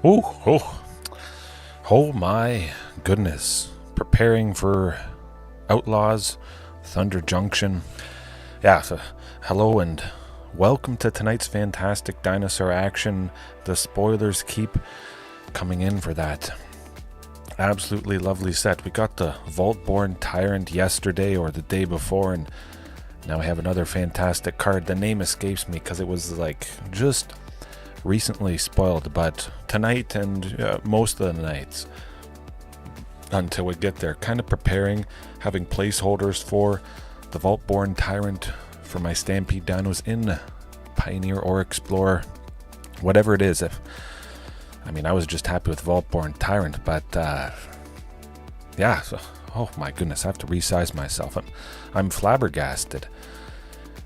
Oh, oh my goodness. Preparing for Outlaws, Thunder Junction. Yeah, so hello and welcome to tonight's fantastic dinosaur action. The spoilers keep coming in for that absolutely lovely set. We got the Vaultborn Tyrant yesterday or the day before, and now we have another fantastic card. The name escapes me because it was like just recently spoiled, but tonight and most of the nights until we get there, kind of preparing, having placeholders for the Vaultborn Tyrant for my Stampede Dinos in Pioneer or Explorer, whatever it is. I was just happy with Vaultborn Tyrant, but yeah, so, oh my goodness, I have to resize myself. I'm flabbergasted.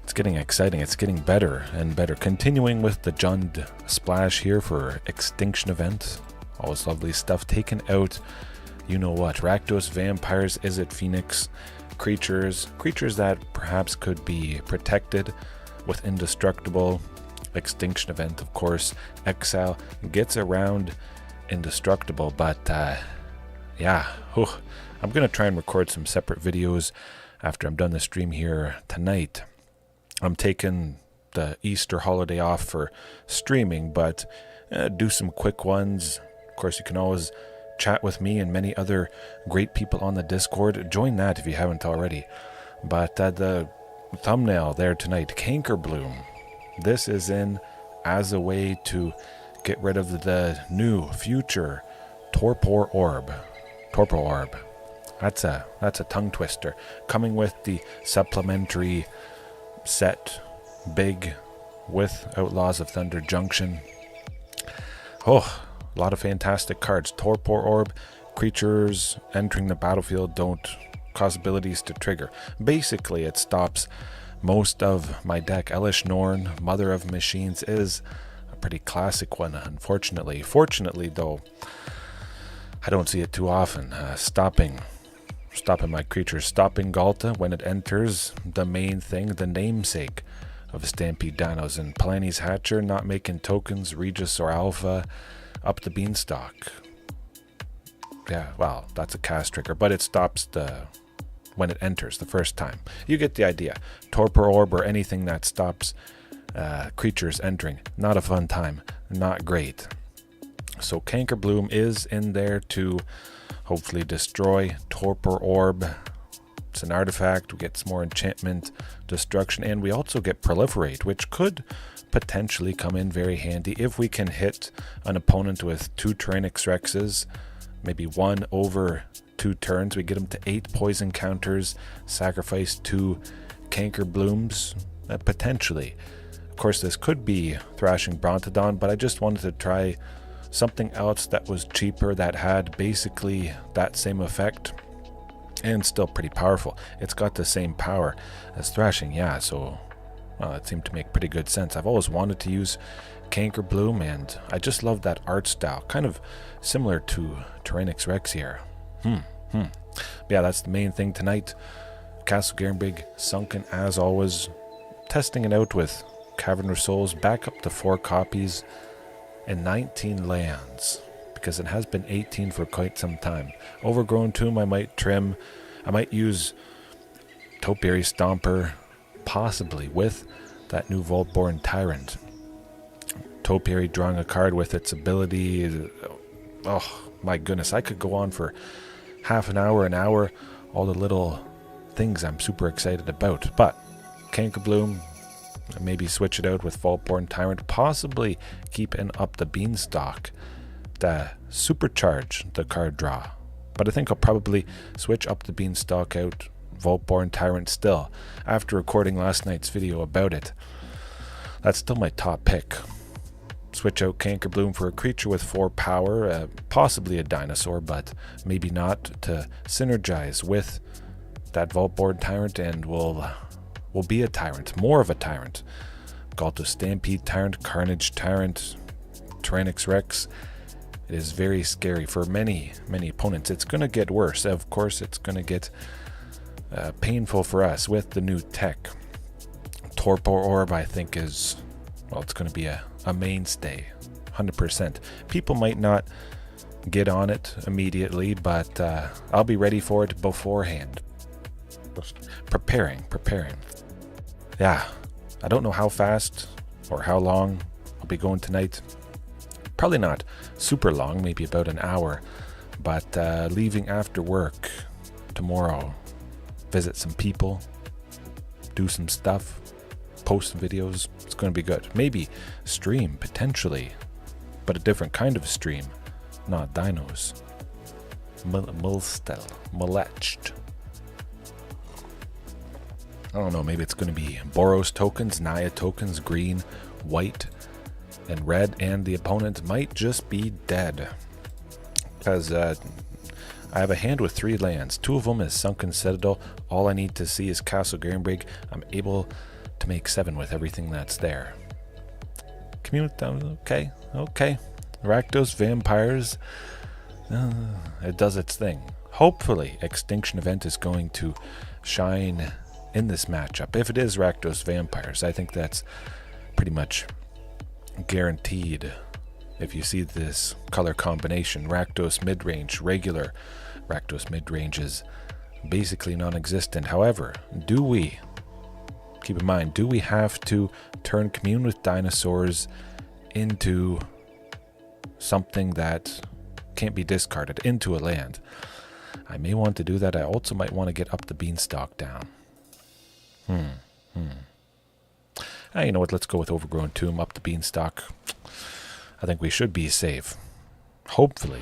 It's getting exciting. It's getting better and better. Continuing with the Jund splash here for Extinction Event. Always lovely stuff. Taken out, you know what, Rakdos Vampires, Izzet Phoenix, creatures that perhaps could be protected with Indestructible. Extinction Event, of course. Exile gets around Indestructible, but yeah, I'm going to try and record some separate videos after I'm done the stream here tonight. I'm taking the Easter holiday off for streaming, but do some quick ones. Of course, you can always chat with me and many other great people on the Discord. Join that if you haven't already. But the thumbnail there tonight, Cankerbloom. This is in as a way to get rid of the new future Torpor Orb. Torpor Orb. That's a tongue twister. Coming with the supplementary set big with Outlaws of Thunder Junction. Oh, a lot of fantastic cards. Torpor Orb, creatures entering the battlefield don't cause abilities to trigger. Basically, it stops most of my deck. Elish Norn, Mother of Machines, is a pretty classic one, unfortunately. Fortunately, though, I don't see it too often. Stopping my creatures. Stopping Ghalta when it enters, the main thing, the namesake of Stampede Dinos. And Palani's Hatcher, not making tokens. Regisaur Alpha, Up the Beanstalk. Yeah, well, that's a cast trigger, but it stops when it enters the first time. You get the idea. Torpor Orb or anything that stops creatures entering. Not a fun time. Not great. So Cankerbloom is in there to hopefully destroy Torpor Orb. It's an artifact. We get some more enchantment, destruction, and we also get Proliferate, which could potentially come in very handy if we can hit an opponent with 2 Tyrranax Rexes, maybe 1 over 2 turns. We get them to 8 poison counters, sacrifice 2 Cankerblooms, potentially. Of course, this could be Thrashing Brontodon, but I just wanted to try something else that was cheaper, that had basically that same effect and still pretty powerful. It's got the same power as Thrashing, yeah, so well, it seemed to make pretty good sense. I've always wanted to use Cankerbloom, and I just love that art style, kind of similar to Tyrranax Rex here. Yeah, that's the main thing tonight. Castle Garenbrig, Sunken as always. Testing it out with Cavern of Souls, back up to 4 copies and 19 lands, because it has been 18 for quite some time. Overgrown Tomb I might trim. I might use Topiary Stomper, possibly with that new Vaultborn Tyrant. Topiary drawing a card with its ability. Oh my goodness, I could go on for half an hour, all the little things I'm super excited about. But Cankerbloom, maybe switch it out with Vaultborn Tyrant, possibly keep an Up the Beanstalk to supercharge the card draw. But I think I'll probably switch Up the Beanstalk out, Vaultborn Tyrant still, after recording last night's video about it. That's still my top pick. Switch out Cankerbloom for a creature with 4 power, possibly a dinosaur, but maybe not, to synergize with that Vaultborn Tyrant, and will be a tyrant, more of a tyrant. Ghalta Stampede Tyrant, Carnage Tyrant, Tyrranax Rex. It is very scary for many opponents. It's going to get worse. Of course, it's going to get painful for us with the new tech. Torpor Orb, I think, is, well, it's going to be a mainstay. 100%. People might not get on it immediately, but I'll be ready for it beforehand. Preparing. Yeah, I don't know how fast or how long I'll be going tonight. Probably not super long, maybe about an hour, but leaving after work tomorrow, visit some people, do some stuff, post some videos. It's going to be good. Maybe stream, potentially, but a different kind of stream, not dinos. Molested. I don't know, maybe it's going to be Boros tokens, Naya tokens, green, white, and red, and the opponent might just be dead. Because I have a hand with 3 lands. 2 of them is Sunken Citadel. All I need to see is Castle Garenbrig. I'm able to make 7 with everything that's there. Commune, okay. Rakdos Vampires, it does its thing. Hopefully, Extinction Event is going to shine in this matchup. If it is Rakdos Vampires, I think that's pretty much guaranteed. If you see this color combination, Rakdos midrange, regular Rakdos midrange is basically non-existent. However, keep in mind, do we have to turn Commune with Dinosaurs into something that can't be discarded, into a land? I may want to do that. I also might want to get Up the Beanstalk down. You know what, let's go with Overgrown Tomb, Up the Beanstalk. I think we should be safe. Hopefully.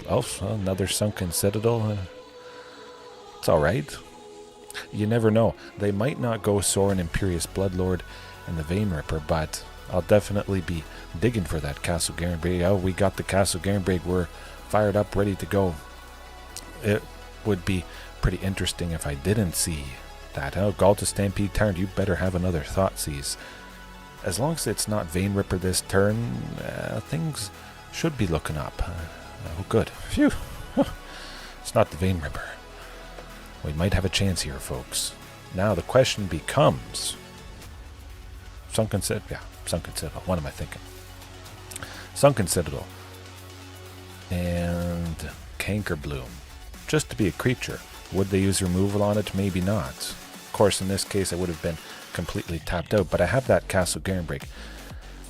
Oh, another Sunken Citadel. It's alright. You never know. They might not go Sorin, Imperious Bloodlord, and the Vein Ripper, but I'll definitely be digging for that Castle Garenbrig. Oh, we got the Castle Garenbrig. We're fired up, ready to go. It would be pretty interesting if I didn't see that. Oh, Ghalta Stampede Tyrant, you better have another Thoughtseize. As long as it's not Vein Ripper this turn, things should be looking up. Oh, good. Phew. It's not the Vein Ripper. We might have a chance here, folks. Now the question becomes... Sunken Citadel. Yeah, Sunken Citadel. What am I thinking? Sunken Citadel. And Cankerbloom. Just to be a creature. Would they use removal on it? Maybe not. Of course, in this case, I would have been completely tapped out, but I have that Castle Garenbrig.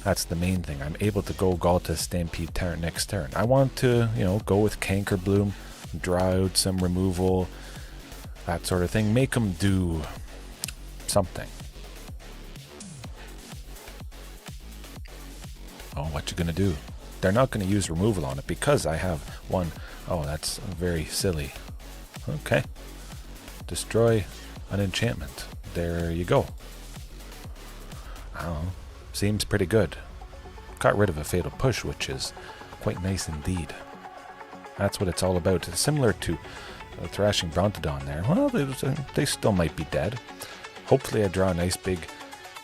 That's the main thing. I'm able to go Ghalta Stampede Tyrant next turn. I want to, go with Cankerbloom, draw out some removal, that sort of thing. Make them do something. Oh, what you gonna do? They're not gonna use removal on it because I have one. Oh, that's very silly. Okay. Destroy an enchantment. There you go. I don't know. Seems pretty good. Got rid of a Fatal Push, which is quite nice indeed. That's what it's all about. It's similar to Thrashing Brontodon there. Well, they still might be dead. Hopefully I draw a nice big...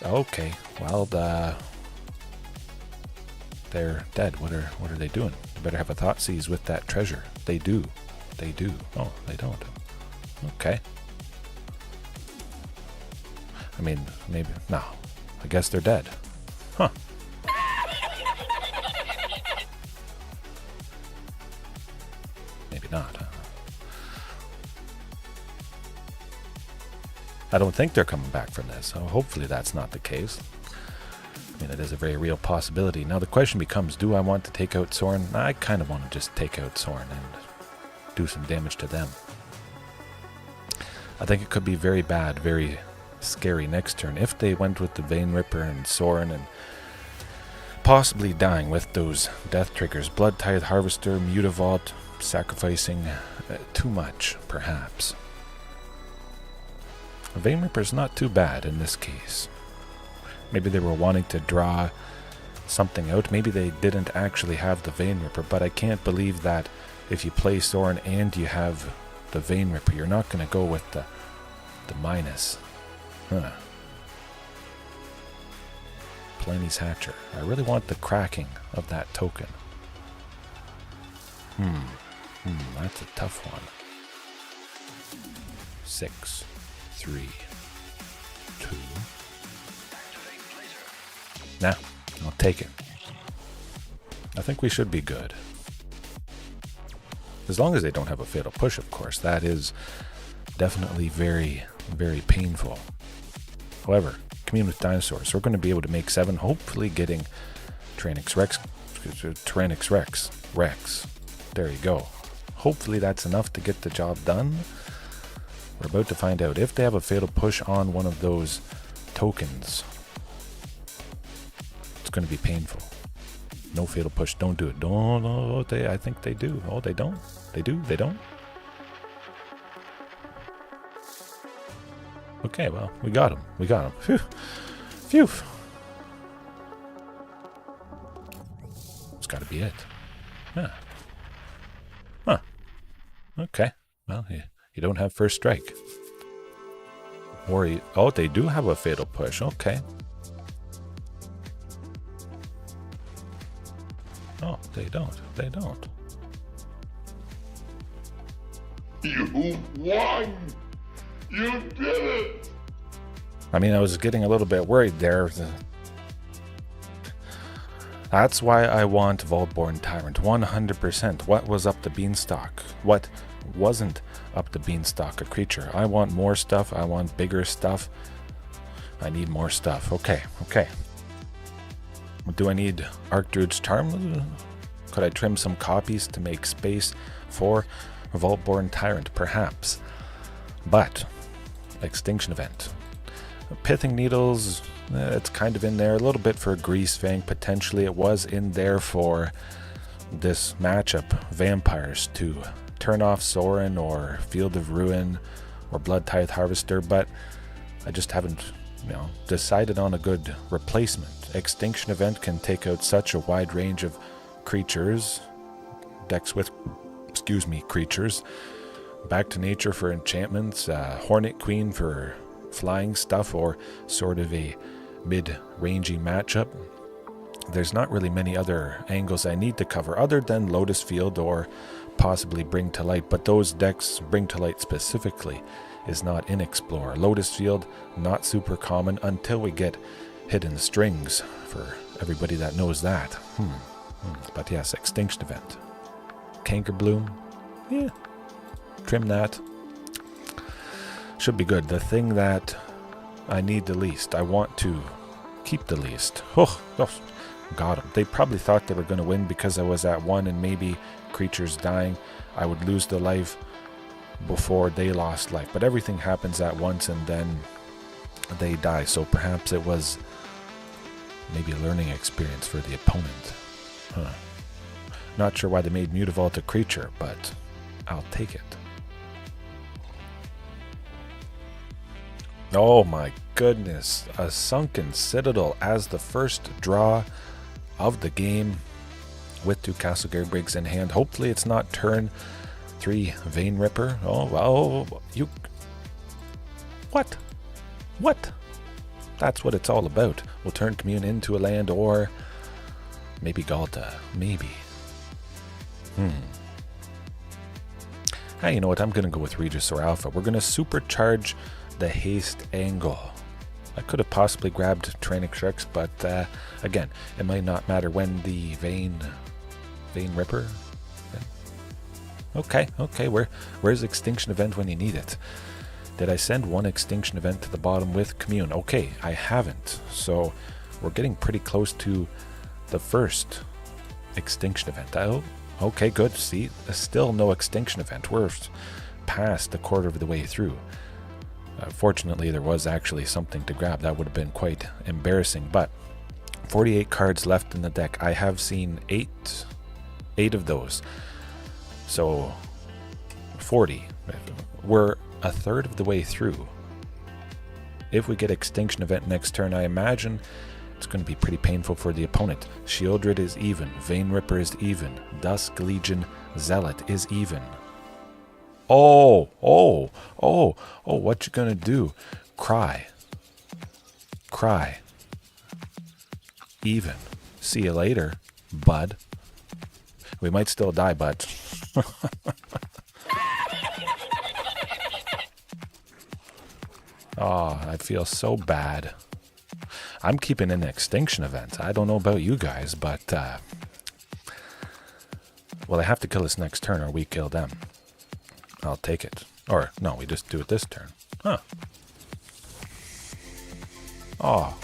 Okay, well, they're dead. What are they doing? They better have a Thoughtseize with that treasure. They do. They do. Oh, they don't. Okay. I mean, maybe... No. I guess they're dead. Huh. Maybe not, huh? I don't think they're coming back from this, so hopefully that's not the case. I mean, it is a very real possibility. Now the question becomes, do I want to take out Sorin? I kind of want to just take out Sorin and do some damage to them. I think it could be very bad, very scary next turn if they went with the Vein Ripper and Sorin and possibly dying with those death triggers. Blood Tithe Harvester, Mutavault, sacrificing too much, perhaps. A Vein Ripper's not too bad in this case. Maybe they were wanting to draw something out. Maybe they didn't actually have the Vein Ripper, but I can't believe that if you play Sorin and you have the Vein Ripper, you're not going to go with the minus. Huh. Palani's Hatcher. I really want the cracking of that token. That's a tough one. 6, 3, 2. Nah, I'll take it. I think we should be good. As long as they don't have a fatal push, of course. That is definitely very, very painful. However, Commune with Dinosaurs. We're going to be able to make 7, hopefully getting Tyrranax Rex. Rex. There you go. Hopefully that's enough to get the job done. We're about to find out. If they have a fatal push on one of those tokens, it's going to be painful. No fatal push. Don't do it. Don't. Oh, I think they do. Oh, they don't. They do. They don't. Okay, well, we got him. We got him. Phew. Phew. It's got to be it. Yeah. Huh. Okay. Well, you don't have first strike. Or oh, they do have a fatal push. Okay. Oh, they don't. They don't. You won! You did it! I mean, I was getting a little bit worried there. That's why I want Vaultborn Tyrant. 100%. What was up the beanstalk? What wasn't up the beanstalk? A creature. I want more stuff. I want bigger stuff. I need more stuff. Okay, okay. Do I need Archdruid's Charm? Could I trim some copies to make space for Vaultborn Tyrant? Perhaps. But, Extinction Event. Pithing Needles, it's kind of in there. A little bit for Grease Fang. Potentially it was in there for this matchup. Vampires to turn off Sorin or Field of Ruin or Blood Tithe Harvester. But I just haven't, decided on a good replacement. Extinction Event can take out such a wide range of creatures. Decks with, creatures. Back to Nature for enchantments. Hornet Queen for flying stuff or sort of a mid-rangey matchup. There's not really many other angles I need to cover other than Lotus Field or possibly Bring to Light. But those decks, Bring to Light specifically, is not in Explorer. Lotus Field, not super common until we get Hidden Strings, for everybody that knows that. But yes, Extinction Event. Cankerbloom, yeah, trim that. Should be good. The thing that I need the least, I want to keep the least. Oh, got him. They probably thought they were going to win because I was at 1 and maybe creatures dying. I would lose the life before they lost life. But everything happens at once and then they die. So perhaps it was maybe a learning experience for the opponent. Not sure why they made Mutavault a creature, but I'll take it. Oh my goodness. A Sunken Citadel as the first draw of the game with 2 Castle Garenbrigs in hand. Hopefully it's not turn 3 Vein Ripper. Oh, well, you... What? What? That's what it's all about. We'll turn Commune into a land or maybe Ghalta. Maybe. Hey, you know what? I'm going to go with Regisaur Alpha. We're going to supercharge the haste angle. I could have possibly grabbed Tyrranax Rex, but again, it might not matter when the Vein Ripper. Okay. Where's Extinction Event when you need it? Did I send 1 Extinction Event to the bottom with Commune? Okay, I haven't. So we're getting pretty close to the first Extinction Event. Oh, okay, good. See, still no Extinction Event. We're past a quarter of the way through. Fortunately, there was actually something to grab. That would have been quite embarrassing. But 48 cards left in the deck. I have seen 8 of those. So 40. We're a third of the way through. If we get Extinction Event next turn, I imagine it's going to be pretty painful for the opponent. Shieldred is even. Vein Ripper is even. Dusk Legion Zealot is even. Oh, what you gonna do? Cry. Even. See you later, bud. We might still die, bud. Oh, I feel so bad. I'm keeping an Extinction Event. I don't know about you guys, but Well, they have to kill us next turn or we kill them. I'll take it. Or, no, we just do it this turn. Huh. Oh,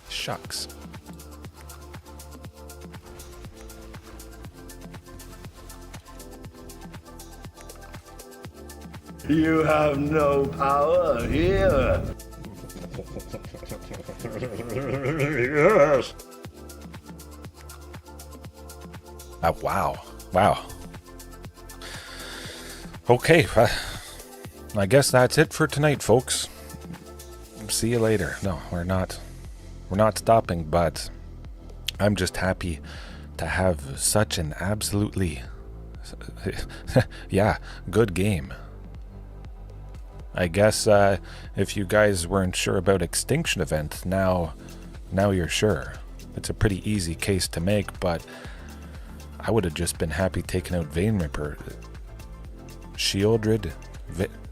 shucks. You have no power here. Yes. Wow. Okay, I guess that's it for tonight, folks. See you later. No, we're not stopping, but I'm just happy to have such an absolutely, yeah, good game. I guess if you guys weren't sure about Extinction Event, now you're sure. It's a pretty easy case to make, but I would have just been happy taking out Vein Ripper, Shieldred,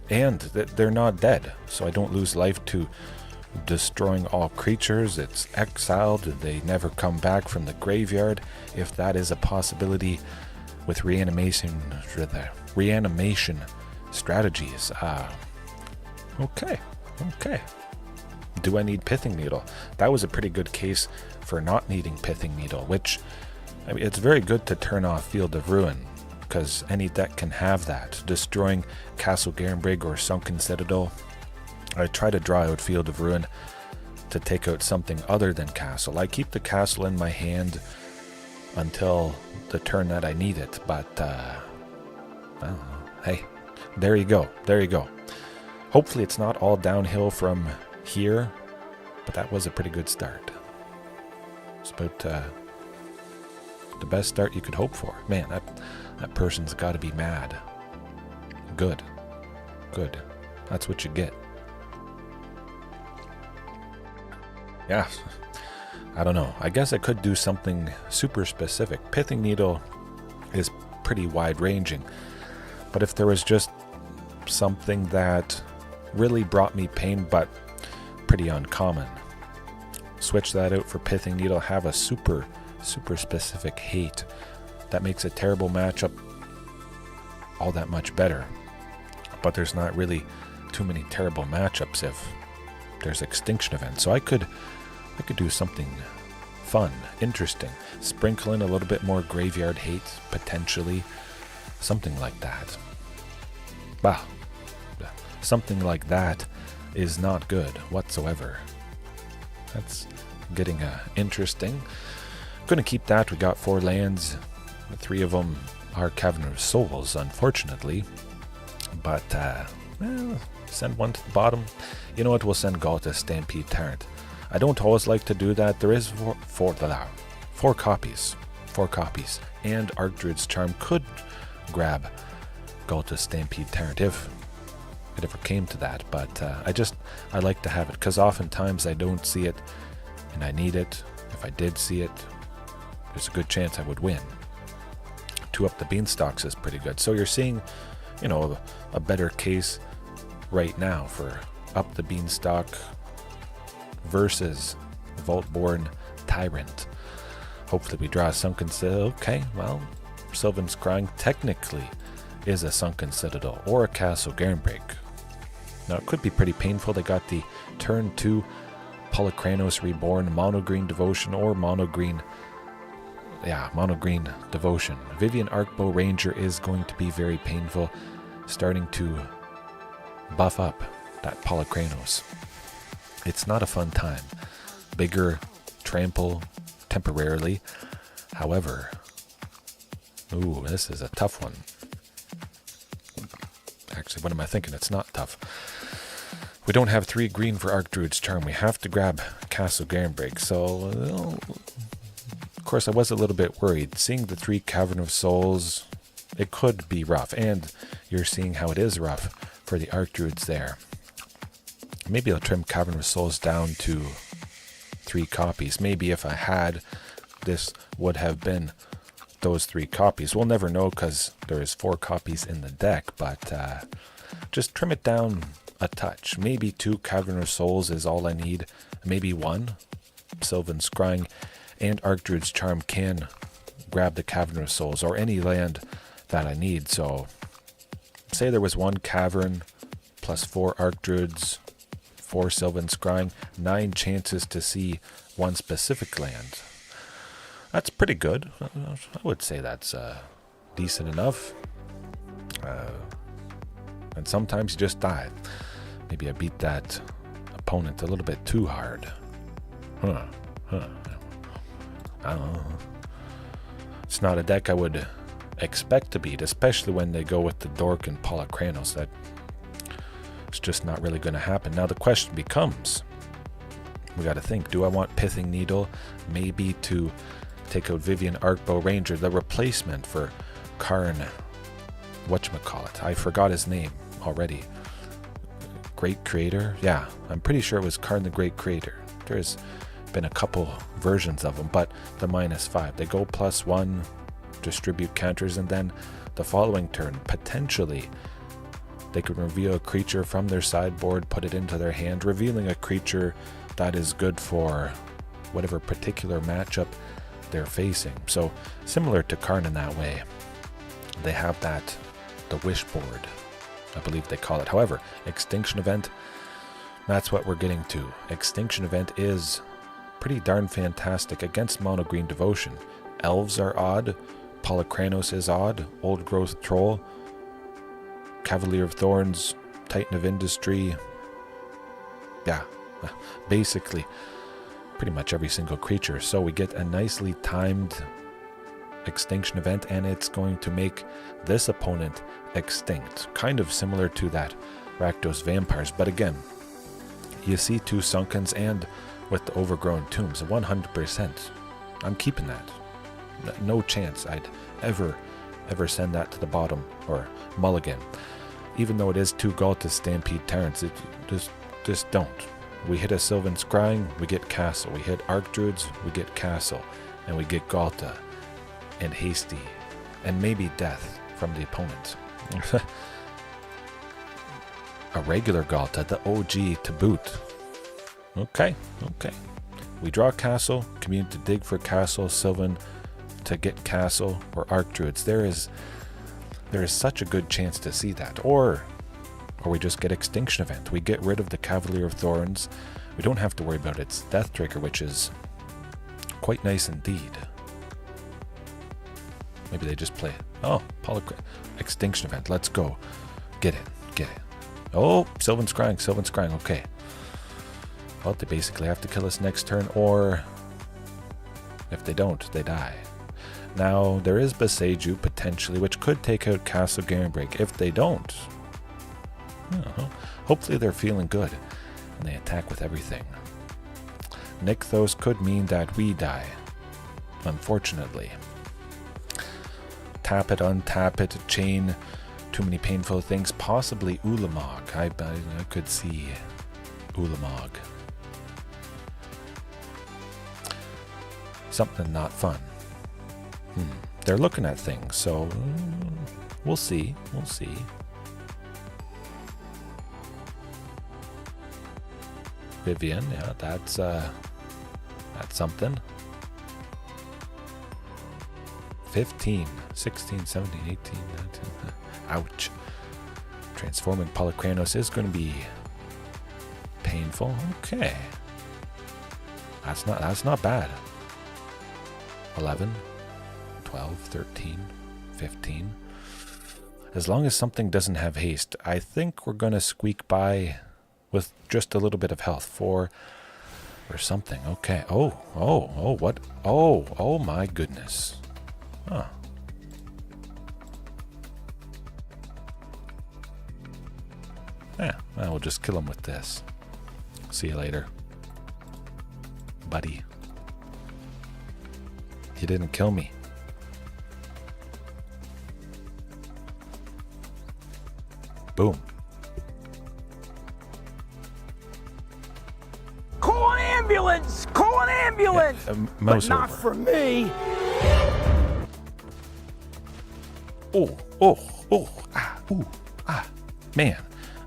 and they're not dead, so I don't lose life to destroying all creatures. It's exiled, they never come back from the graveyard, if that is a possibility with reanimation strategies. Okay. Do I need Pithing Needle? That was a pretty good case for not needing Pithing Needle, which, I mean, it's very good to turn off Field of Ruin, because any deck can have that. Destroying Castle Garenbrig or Sunken Citadel. I try to draw out Field of Ruin to take out something other than Castle. I keep the Castle in my hand until the turn that I need it, but, well, hey, there you go. Hopefully it's not all downhill from here, but that was a pretty good start. It's about the best start you could hope for. Man, that person's got to be mad. Good. That's what you get. Yeah, I don't know. I guess I could do something super specific. Pithing Needle is pretty wide-ranging, but if there was just something that really brought me pain but pretty uncommon, switch that out for Pithing Needle, have a super specific hate that makes a terrible matchup all that much better. But there's not really too many terrible matchups if there's Extinction Event, so I could do something fun, interesting, sprinkle in a little bit more graveyard hate potentially, something like that. Wow, something like that is not good whatsoever. That's getting interesting. Gonna keep that. We got 4 lands. 3 of them are Cavern of Souls, unfortunately. But, well, send one to the bottom. You know what? We'll send Ghalta Stampede Tyrant. I don't always like to do that. There is 4 copies. 4 copies. And Archdruid's Charm could grab Ghalta Stampede Tyrant if it ever came to that. But I like to have it, because oftentimes I don't see it and I need it. If I did see it, there's a good chance I would win. 2 Up the Beanstalks is pretty good. So you're seeing, you know, a better case right now for Up the Beanstalk versus Vaultborn Tyrant. Hopefully we draw a Sunken Citadel. Okay, well, Sylvan Scrying technically is a Sunken Citadel or a Castle Garenbrig. Now it could be pretty painful. They got the turn 2 Polychronos Reborn, Mono Green Devotion, or Mono Green Devotion. Vivian Arcbow Ranger is going to be very painful, starting to buff up that Polychronos. It's not a fun time. Bigger trample temporarily. However, ooh, this is a tough one. Actually, what am I thinking? It's not tough. We don't have 3 green for Archdruid's Charm. We have to grab Castle Garenbrig. So, of course, I was a little bit worried. Seeing the 3 Cavern of Souls, it could be rough. And you're seeing how it is rough for the Archdruids there. Maybe I'll trim Cavern of Souls down to 3 copies. Maybe if I had, this would have been those 3 copies. We'll never know because there is 4 copies in the deck, but just trim it down a touch. Maybe 2 Cavern of Souls is all I need. Maybe 1. Sylvan Scrying and Archdruid's Charm can grab the Cavern of Souls or any land that I need. So say there was 1 Cavern plus 4 Archdruids, 4 Sylvan Scrying, 9 chances to see 1 specific land. That's pretty good. I would say that's decent enough. And sometimes you just die. Maybe I beat that opponent a little bit too hard. I don't know. It's not a deck I would expect to beat, especially when they go with the Dork and Polychronos. That it's just not really going to happen. Now the question becomes, we got to think, do I want Pithing Needle maybe to take out Vivian Arcbow Ranger, the replacement for Karn, whatchamacallit, I forgot his name already. Great Creator? Yeah, I'm pretty sure it was Karn the Great Creator. There's been a couple versions of them, but the -5. They go +1, distribute counters, and then the following turn, potentially, they could reveal a creature from their sideboard, put it into their hand, revealing a creature that is good for whatever particular matchup they're facing. So similar to Karn in that way. They have that, the wish board, I believe they call it. However, Extinction Event, that's what we're getting to. Extinction Event is pretty darn fantastic against Mono Green Devotion. Elves are odd, Polychronos is odd, Old Growth Troll, Cavalier of Thorns, Titan of Industry. Yeah, basically pretty much every single creature. So we get a nicely timed Extinction Event, and it's going to make this opponent extinct. Kind of similar to that Rakdos Vampires, but again, you see 2 Sunkens and with the Overgrown Tombs, 100%. I'm keeping that. No chance I'd ever send that to the bottom or mulligan. Even though it is 2 Ghalta Stampede Tyrants, it just don't. We hit a Sylvan Scrying, we get Castle. We hit Archdruids, we get Castle. And we get Ghalta and Hasty. And maybe Death from the opponent. A regular Ghalta, the OG to boot. Okay. We draw Castle, Commune to dig for Castle, Sylvan to get Castle, or Archdruids. There is such a good chance to see that. Or we just get Extinction Event. We get rid of the Cavalier of Thorns. We don't have to worry about its Death Trigger, which is quite nice indeed. Maybe they just play, Extinction Event, let's go. Get it. Oh, Sylvan Scrying, okay. Well, they basically have to kill us next turn, or if they don't, they die. Now, there is Boseiju, potentially, which could take out Castle Garenbrig. If they don't, hopefully they're feeling good, and they attack with everything. Nykthos could mean that we die, unfortunately. Tap it, untap it, chain, too many painful things, possibly Ulamog. I could see Ulamog. Something not fun. They're looking at things, so we'll see. Vivian, yeah, that's something. 15, 16, 17, 18, 19. Ouch. Transforming Polychronos is going to be painful. Okay. That's not bad. 11, 12, 13, 15. As long as something doesn't have haste, I think we're going to squeak by with just a little bit of health. 4 or something. Okay. Oh, what? Oh my goodness. Huh. Yeah, well, we'll just kill him with this. See you later, buddy. You didn't kill me. Boom. Call an ambulance! Call an ambulance! Yeah, mouse but not over. for me. Man,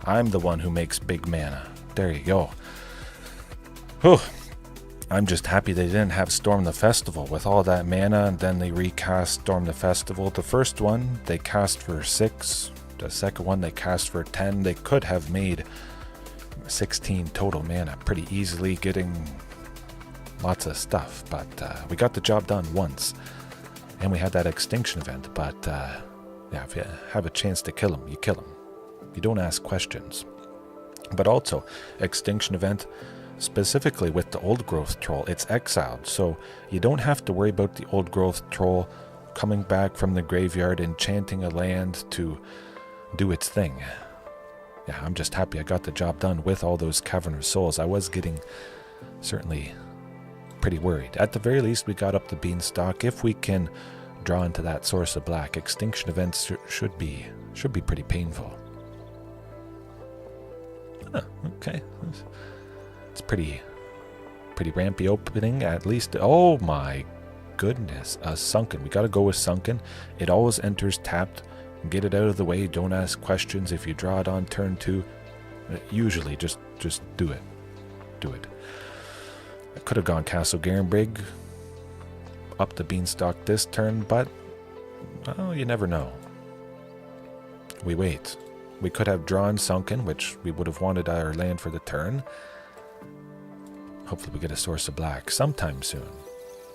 I'm the one who makes big mana. There you go. Oh, I'm just happy they didn't have Storm the Festival with all that mana, and then they recast Storm the Festival. The first one they cast for 6, the second one they cast for 10. They could have made 16 total mana pretty easily, getting lots of stuff, but we got the job done once, and we had that extinction event. But yeah, if you have a chance to kill him, you kill him. You don't ask questions. But also, extinction event, specifically with the old growth troll, it's exiled, so you don't have to worry about the old growth troll coming back from the graveyard, enchanting a land to do its thing. Yeah, I'm just happy I got the job done with all those Cavern of Souls. I was getting certainly pretty worried. At the very least, we got up the Beanstalk. If we can draw into that source of black, extinction events should be pretty painful. Huh, okay. It's pretty rampy opening, at least. Oh my goodness. Sunken. We gotta go with Sunken. It always enters tapped. Get it out of the way. Don't ask questions. If you draw it on turn 2, usually just do it. Do it. I could have gone Castle Garenbrig, up the Beanstalk this turn, but oh, you never know. We wait. We could have drawn Sunken, which we would have wanted our land for the turn. Hopefully we get a source of black sometime soon.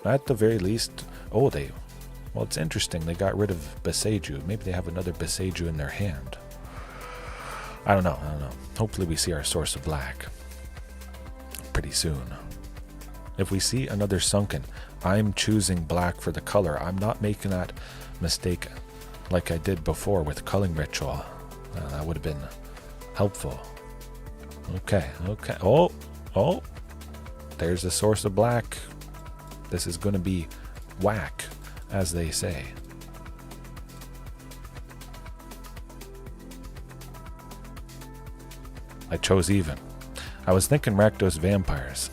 At the very least, well, it's interesting. They got rid of Boseiju. Maybe they have another Boseiju in their hand. I don't know. Hopefully we see our source of black pretty soon. If we see another Sunken, I'm choosing black for the color. I'm not making that mistake like I did before with Culling Ritual. That would have been helpful. Okay. Oh. There's the source of black. This is going to be whack, as they say. I chose even. I was thinking Rakdos Vampires.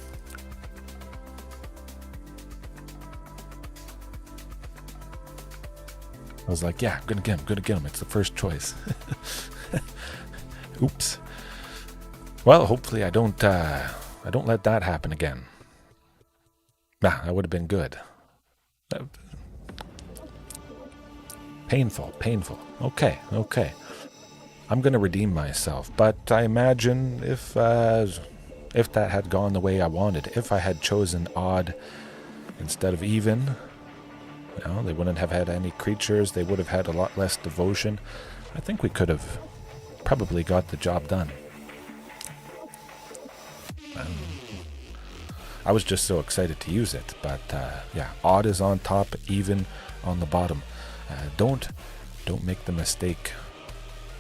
I was like, yeah, I'm gonna get him. It's the first choice. Oops. Well, hopefully I don't let that happen again. Nah, that would have been good. Painful. Okay. I'm gonna redeem myself, but I imagine if that had gone the way I wanted, if I had chosen odd instead of even, they wouldn't have had any creatures. They would have had a lot less devotion. I think we could have probably got the job done. I was just so excited to use it. But yeah, odd is on top, even on the bottom. Don't make the mistake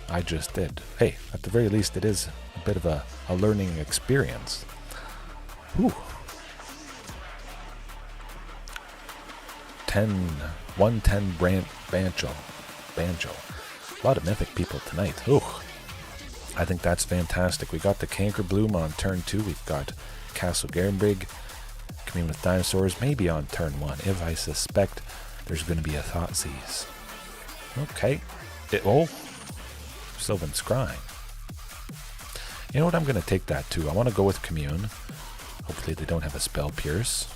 I just did. Hey, at the very least, it is a bit of a learning experience. Whew. 110 Banjo. A lot of mythic people tonight. Ooh. I think that's fantastic. We got the Cankerbloom on turn 2. We've got Castle Garenbrig, Commune with Dinosaurs, maybe on turn 1, if I suspect there's going to be a Thoughtseize. Okay. Sylvan Scrying. You know what? I'm going to take that too. I want to go with Commune. Hopefully they don't have a Spell Pierce.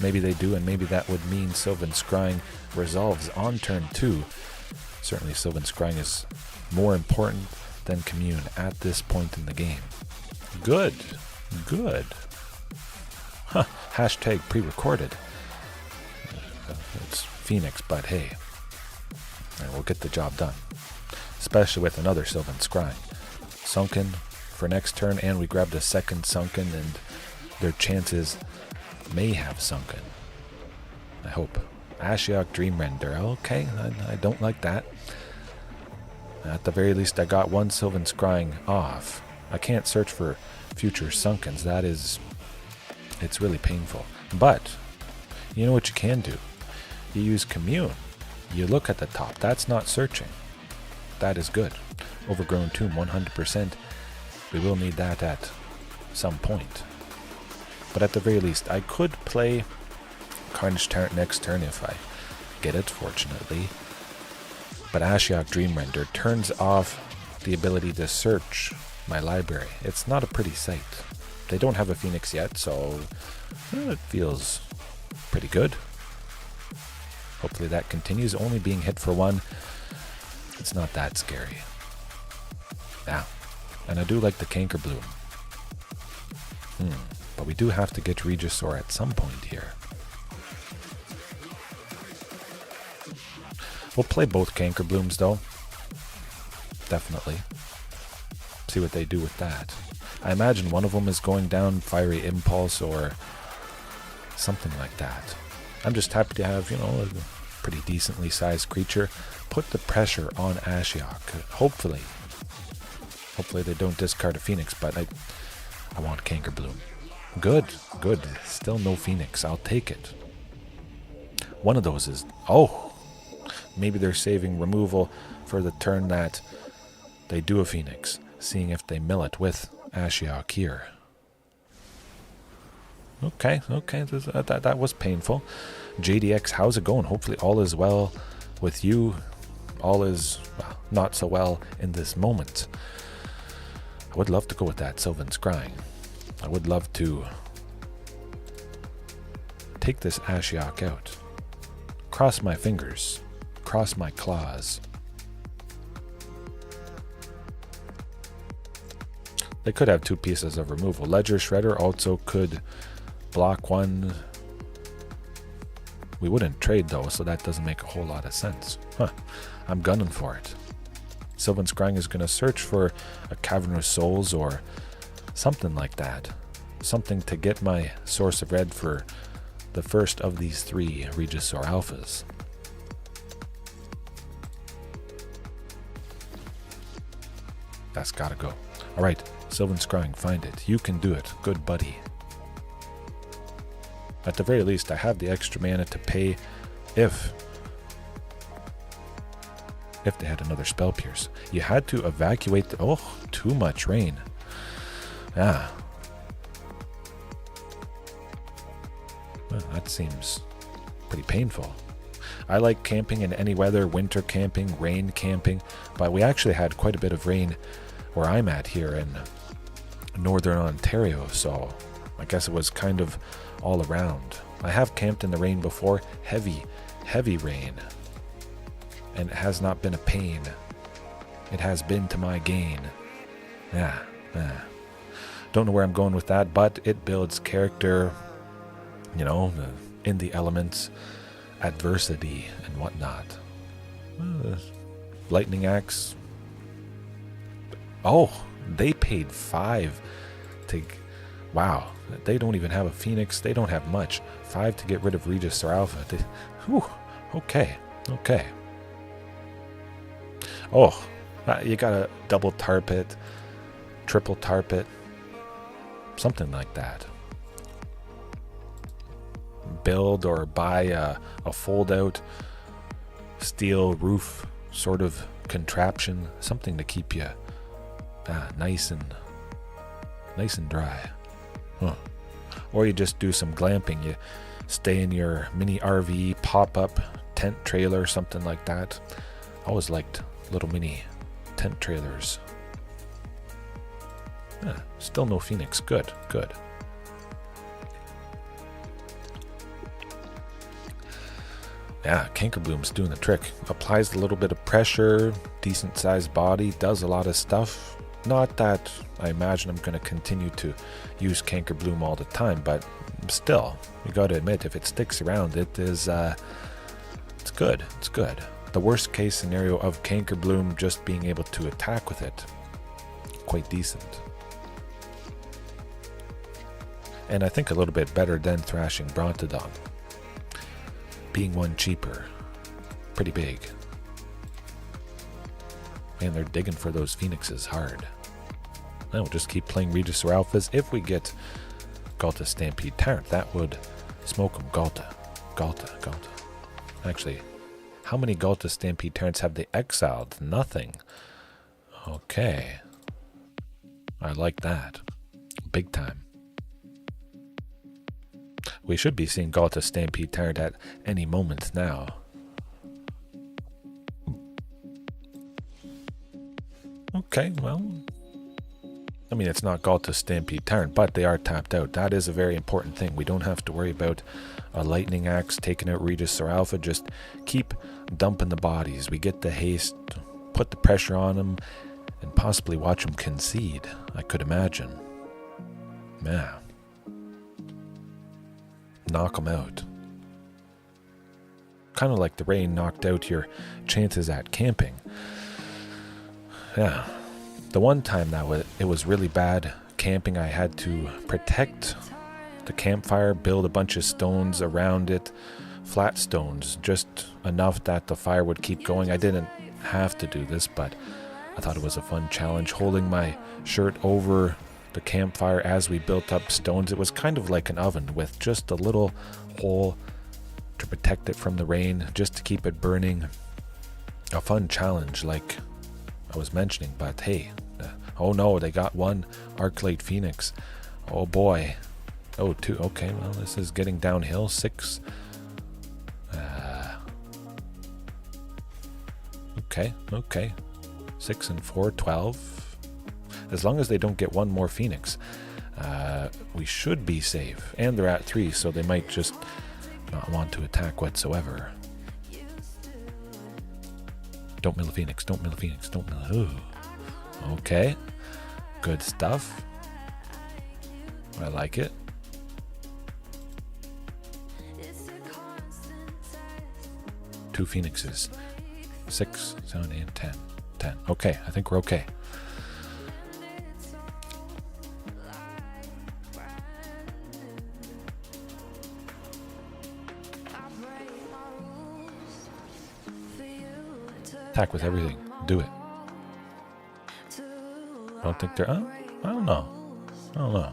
Maybe they do, and maybe that would mean Sylvan Scrying resolves on turn 2. Certainly Sylvan Scrying is more important than Commune at this point in the game. Good. Huh. Hashtag pre-recorded. It's Phoenix, but hey. We'll get the job done. Especially with another Sylvan Scrying. Sunken for next turn, and we grabbed a second Sunken, and their chances may have Sunken. I hope. Ashiok Dreamrender. Okay, I don't like that. At the very least, I got one Sylvan Scrying off. I can't search for future Sunkens. It's really painful. But, you know what you can do? You use Commune. You look at the top. That's not searching. That is good. Overgrown Tomb, 100%. We will need that at some point. But at the very least, I could play Carnage Tyrant next turn if I get it, fortunately. But Ashiok Dreamrender turns off the ability to search my library. It's not a pretty sight. They don't have a Phoenix yet, so it feels pretty good. Hopefully that continues. Only being hit for 1, it's not that scary. Yeah, and I do like the Cankerbloom. But we do have to get Regisaur at some point here. We'll play both Cankerblooms though. Definitely. See what they do with that. I imagine one of them is going down Fiery Impulse or something like that. I'm just happy to have, you know, a pretty decently sized creature. Put the pressure on Ashiok. Hopefully they don't discard a Phoenix, but I want Cankerbloom. Good. Still no Phoenix. I'll take it. One of those is... Oh! Maybe they're saving removal for the turn that they do a Phoenix. Seeing if they mill it with Ashiok here. Okay. That was painful. JDX, how's it going? Hopefully all is well with you. All is, well, not so well in this moment. I would love to go with that Sylvan Scrying. I would love to take this Ashiok out. Cross my fingers. Cross my claws. They could have 2 pieces of removal. Ledger Shredder also could block 1. We wouldn't trade though, so that doesn't make a whole lot of sense. I'm gunning for it. Sylvan Scrying is going to search for a Cavern of Souls or something like that. Something to get my source of red for the first of these 3 Regisaur Alphas. That's gotta go. Alright, Sylvan Scrying, find it. You can do it. Good buddy. At the very least, I have the extra mana to pay if they had another Spell Pierce. You had to evacuate the... Oh, too much rain. Yeah. Well, that seems pretty painful. I like camping in any weather, winter camping, rain camping, but we actually had quite a bit of rain where I'm at here in northern Ontario, so I guess it was kind of all around. I have camped in the rain before, heavy rain, and it has not been a pain. It has been to my gain. Yeah. Don't know where I'm going with that, but it builds character, you know, in the elements, adversity and whatnot. Lightning Axe. Oh, they paid 5 to... Wow, they don't even have a Phoenix. They don't have much. 5 to get rid of Regisaur Alpha. Okay. Oh, you gotta double tarp it, triple tarp it, something like that. Build or buy a fold-out steel roof sort of contraption, something to keep you nice and dry. Or you just do some glamping. You stay in your mini RV, pop-up tent trailer, something like that. Always liked little mini tent trailers. Still no Phoenix. Good. Yeah, Cankerbloom's doing the trick. Applies a little bit of pressure, decent sized body, does a lot of stuff. Not that I imagine I'm going to continue to use Cankerbloom all the time, but still, you got to admit, if it sticks around, it is, it's good. The worst case scenario of Cankerbloom just being able to attack with it, quite decent. And I think a little bit better than Thrashing Brontodon. Being 1 cheaper, pretty big. Man, they're digging for those Phoenixes hard. Now we'll just keep playing Regisaur Alphas. If we get Ghalta Stampede Tyrant, that would smoke them. Ghalta. Actually, how many Ghalta Stampede Tyrants have they exiled? Nothing. Okay. I like that. Big time. We should be seeing Ghalta Stampede Tyrant at any moment now. Okay, well, I mean, it's not Ghalta Stampede Tyrant, but they are tapped out. That is a very important thing. We don't have to worry about a lightning axe taking out Regisaur Alpha. Just keep dumping the bodies. We get the haste, put the pressure on them, and possibly watch them concede, I could imagine. Yeah. Knock them out. Kind of like the rain knocked out your chances at camping. Yeah. The one time that it was really bad camping, I had to protect the campfire, build a bunch of stones around it, flat stones, just enough that the fire would keep going. I didn't have to do this, but I thought it was a fun challenge, holding my shirt over the campfire as we built up stones. It was kind of like an oven with just a little hole to protect it from the rain, just to keep it burning. A fun challenge, like I was mentioning, but hey, oh no, they got one Archdruid Phoenix. Oh boy. Oh, two. Okay, well, this is getting downhill. 6. Okay. 6 and 4, 12. As long as they don't get one more Phoenix, we should be safe. And they're at 3, so they might just not want to attack whatsoever. Don't mill a Phoenix. Don't mill a Phoenix. Don't mill a... Ooh. Okay. Good stuff. I like it. Two Phoenixes. 6, 7, 8, 10. 10. Okay, I think we're okay. Attack with everything. Do it. I don't think they're... I don't know.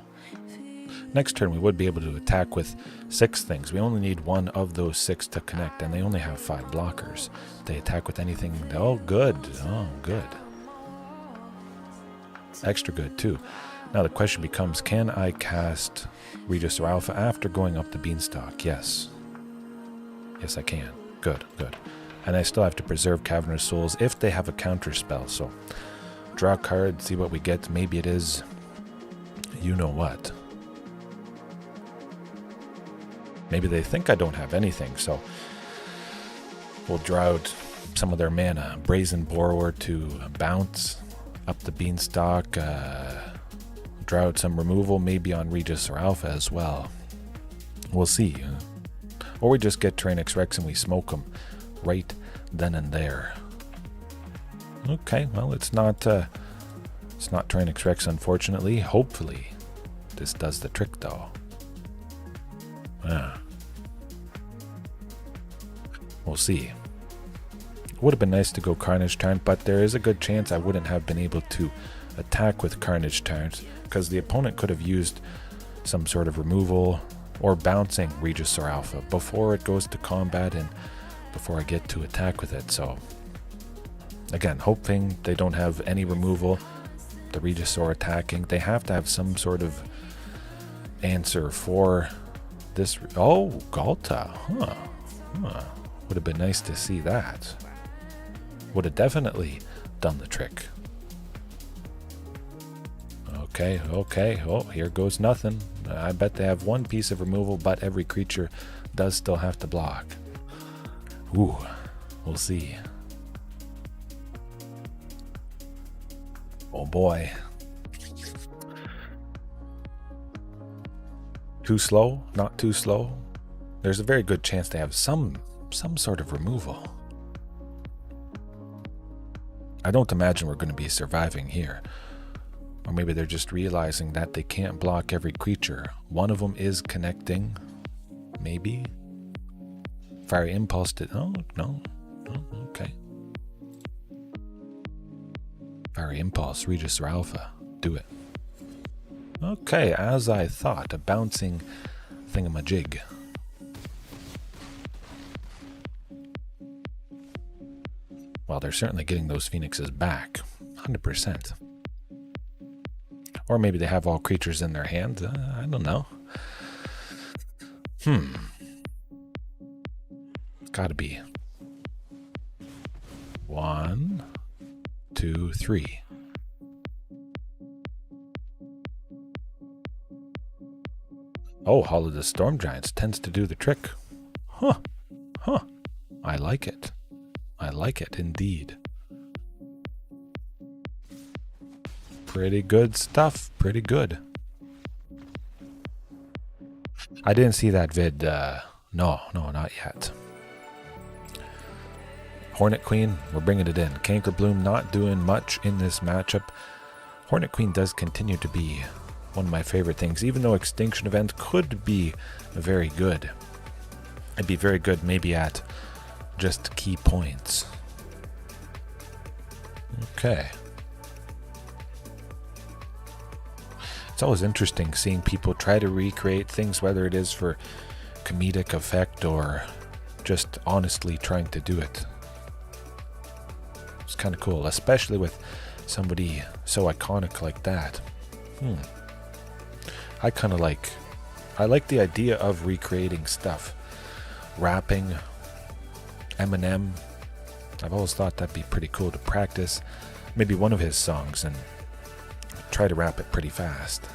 Next turn we would be able to attack with 6 things. We only need one of those 6 to connect, and they only have 5 blockers. They attack with anything... Oh, good. Oh, good. Extra good, too. Now the question becomes, can I cast Regisaur Alpha after going up the Beanstalk? Yes. Yes, I can. Good. And I still have to preserve Cavern of Souls if they have a counter spell. So, draw a card, see what we get. Maybe it is... You know what. Maybe they think I don't have anything, so we'll draw out some of their mana. Brazen Borrower to bounce up the Beanstalk. Draw out some removal, maybe on Regisaur Alpha as well. We'll see. Or we just get Tyrranax Rex and we smoke them right then and there. Okay, well, it's not Tyrranax Rex, unfortunately. Hopefully this does the trick, though. We'll see. It would have been nice to go Carnage Tyrant, but there is a good chance I wouldn't have been able to attack with Carnage Tyrant because the opponent could have used some sort of removal or bouncing Regisaur Alpha before it goes to combat and before I get to attack with it. So again, hoping they don't have any removal. The Regisaur attacking, they have to have some sort of answer for this. Oh, Ghalta. Would have been nice to see that. Would have definitely done the trick. Okay. Oh, here goes nothing. I bet they have one piece of removal, but every creature does still have to block. Ooh, we'll see. Oh boy. Too slow? Not too slow? There's a very good chance they have some sort of removal. I don't imagine we're going to be surviving here. Or maybe they're just realizing that they can't block every creature. One of them is connecting. Maybe. Fiery Impulse did... Oh, no. Okay. Fiery Impulse, Regisaur Alpha. Do it. Okay, as I thought. A bouncing thingamajig. Well, they're certainly getting those Phoenixes back. 100%. Or maybe they have all creatures in their hand. I don't know. Gotta be. 1, 2, 3. Oh, Hall of the Storm Giants tends to do the trick. Huh. I like it. I like it indeed. Pretty good stuff. Pretty good. I didn't see that vid. No, not yet. Hornet Queen, we're bringing it in. Cankerbloom not doing much in this matchup. Hornet Queen does continue to be one of my favorite things, even though Extinction Event could be very good. It'd be very good maybe at just key points. Okay. It's always interesting seeing people try to recreate things, whether it is for comedic effect or just honestly trying to do it. It's kind of cool, especially with somebody so iconic like that. I like the idea of recreating stuff. Rapping, Eminem. I've always thought that'd be pretty cool to practice maybe one of his songs and try to rap it pretty fast.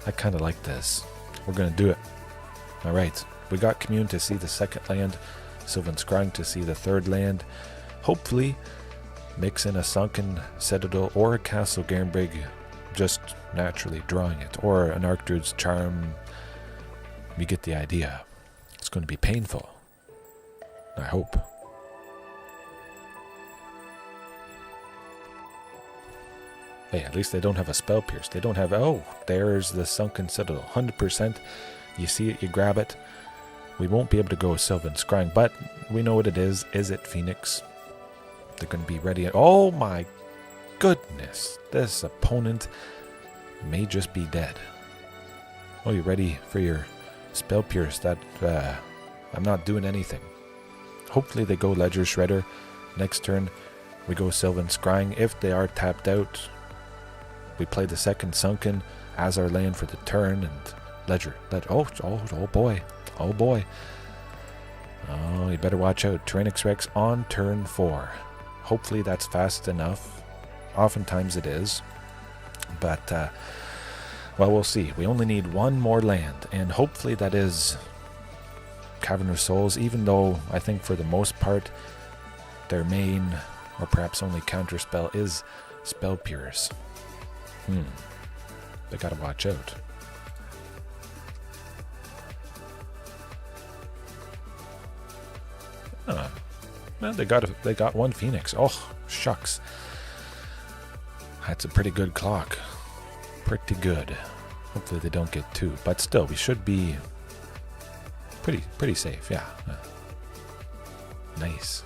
I kind of like this. We're going to do it. Alright, we got Commune to see the second land, Sylvan Scrying to see the third land. Hopefully, mix in a Sunken Citadel or a Castle Garenbrig, just naturally drawing it, or an Archdruid's Charm. You get the idea. It's going to be painful. I hope. Hey, at least they don't have a Spell Pierce. They don't have... Oh, there's the Sunken Citadel. 100%. You see it, you grab it. We won't be able to go Sylvan Scrying, but we know what it is. Izzet Phoenix. They're going to be ready. Oh my goodness. This opponent may just be dead. Oh, you ready for your Spell Pierce? That, I'm not doing anything. Hopefully they go Ledger Shredder. Next turn, we go Sylvan Scrying. If they are tapped out, we play the second Sunken as our land for the turn, and Ledger. Oh boy. Oh boy. Oh, you better watch out. Tyrranax Rex on turn 4. Hopefully that's fast enough. Oftentimes it is. But, well, we'll see. We only need one more land, and hopefully that is Cavern of Souls, even though I think for the most part their main, or perhaps only counterspell, is Spell Pierce. They gotta watch out. Well, they got one Phoenix. Oh, shucks. That's a pretty good clock. Pretty good. Hopefully they don't get two, but still, we should be pretty safe. Yeah. Nice.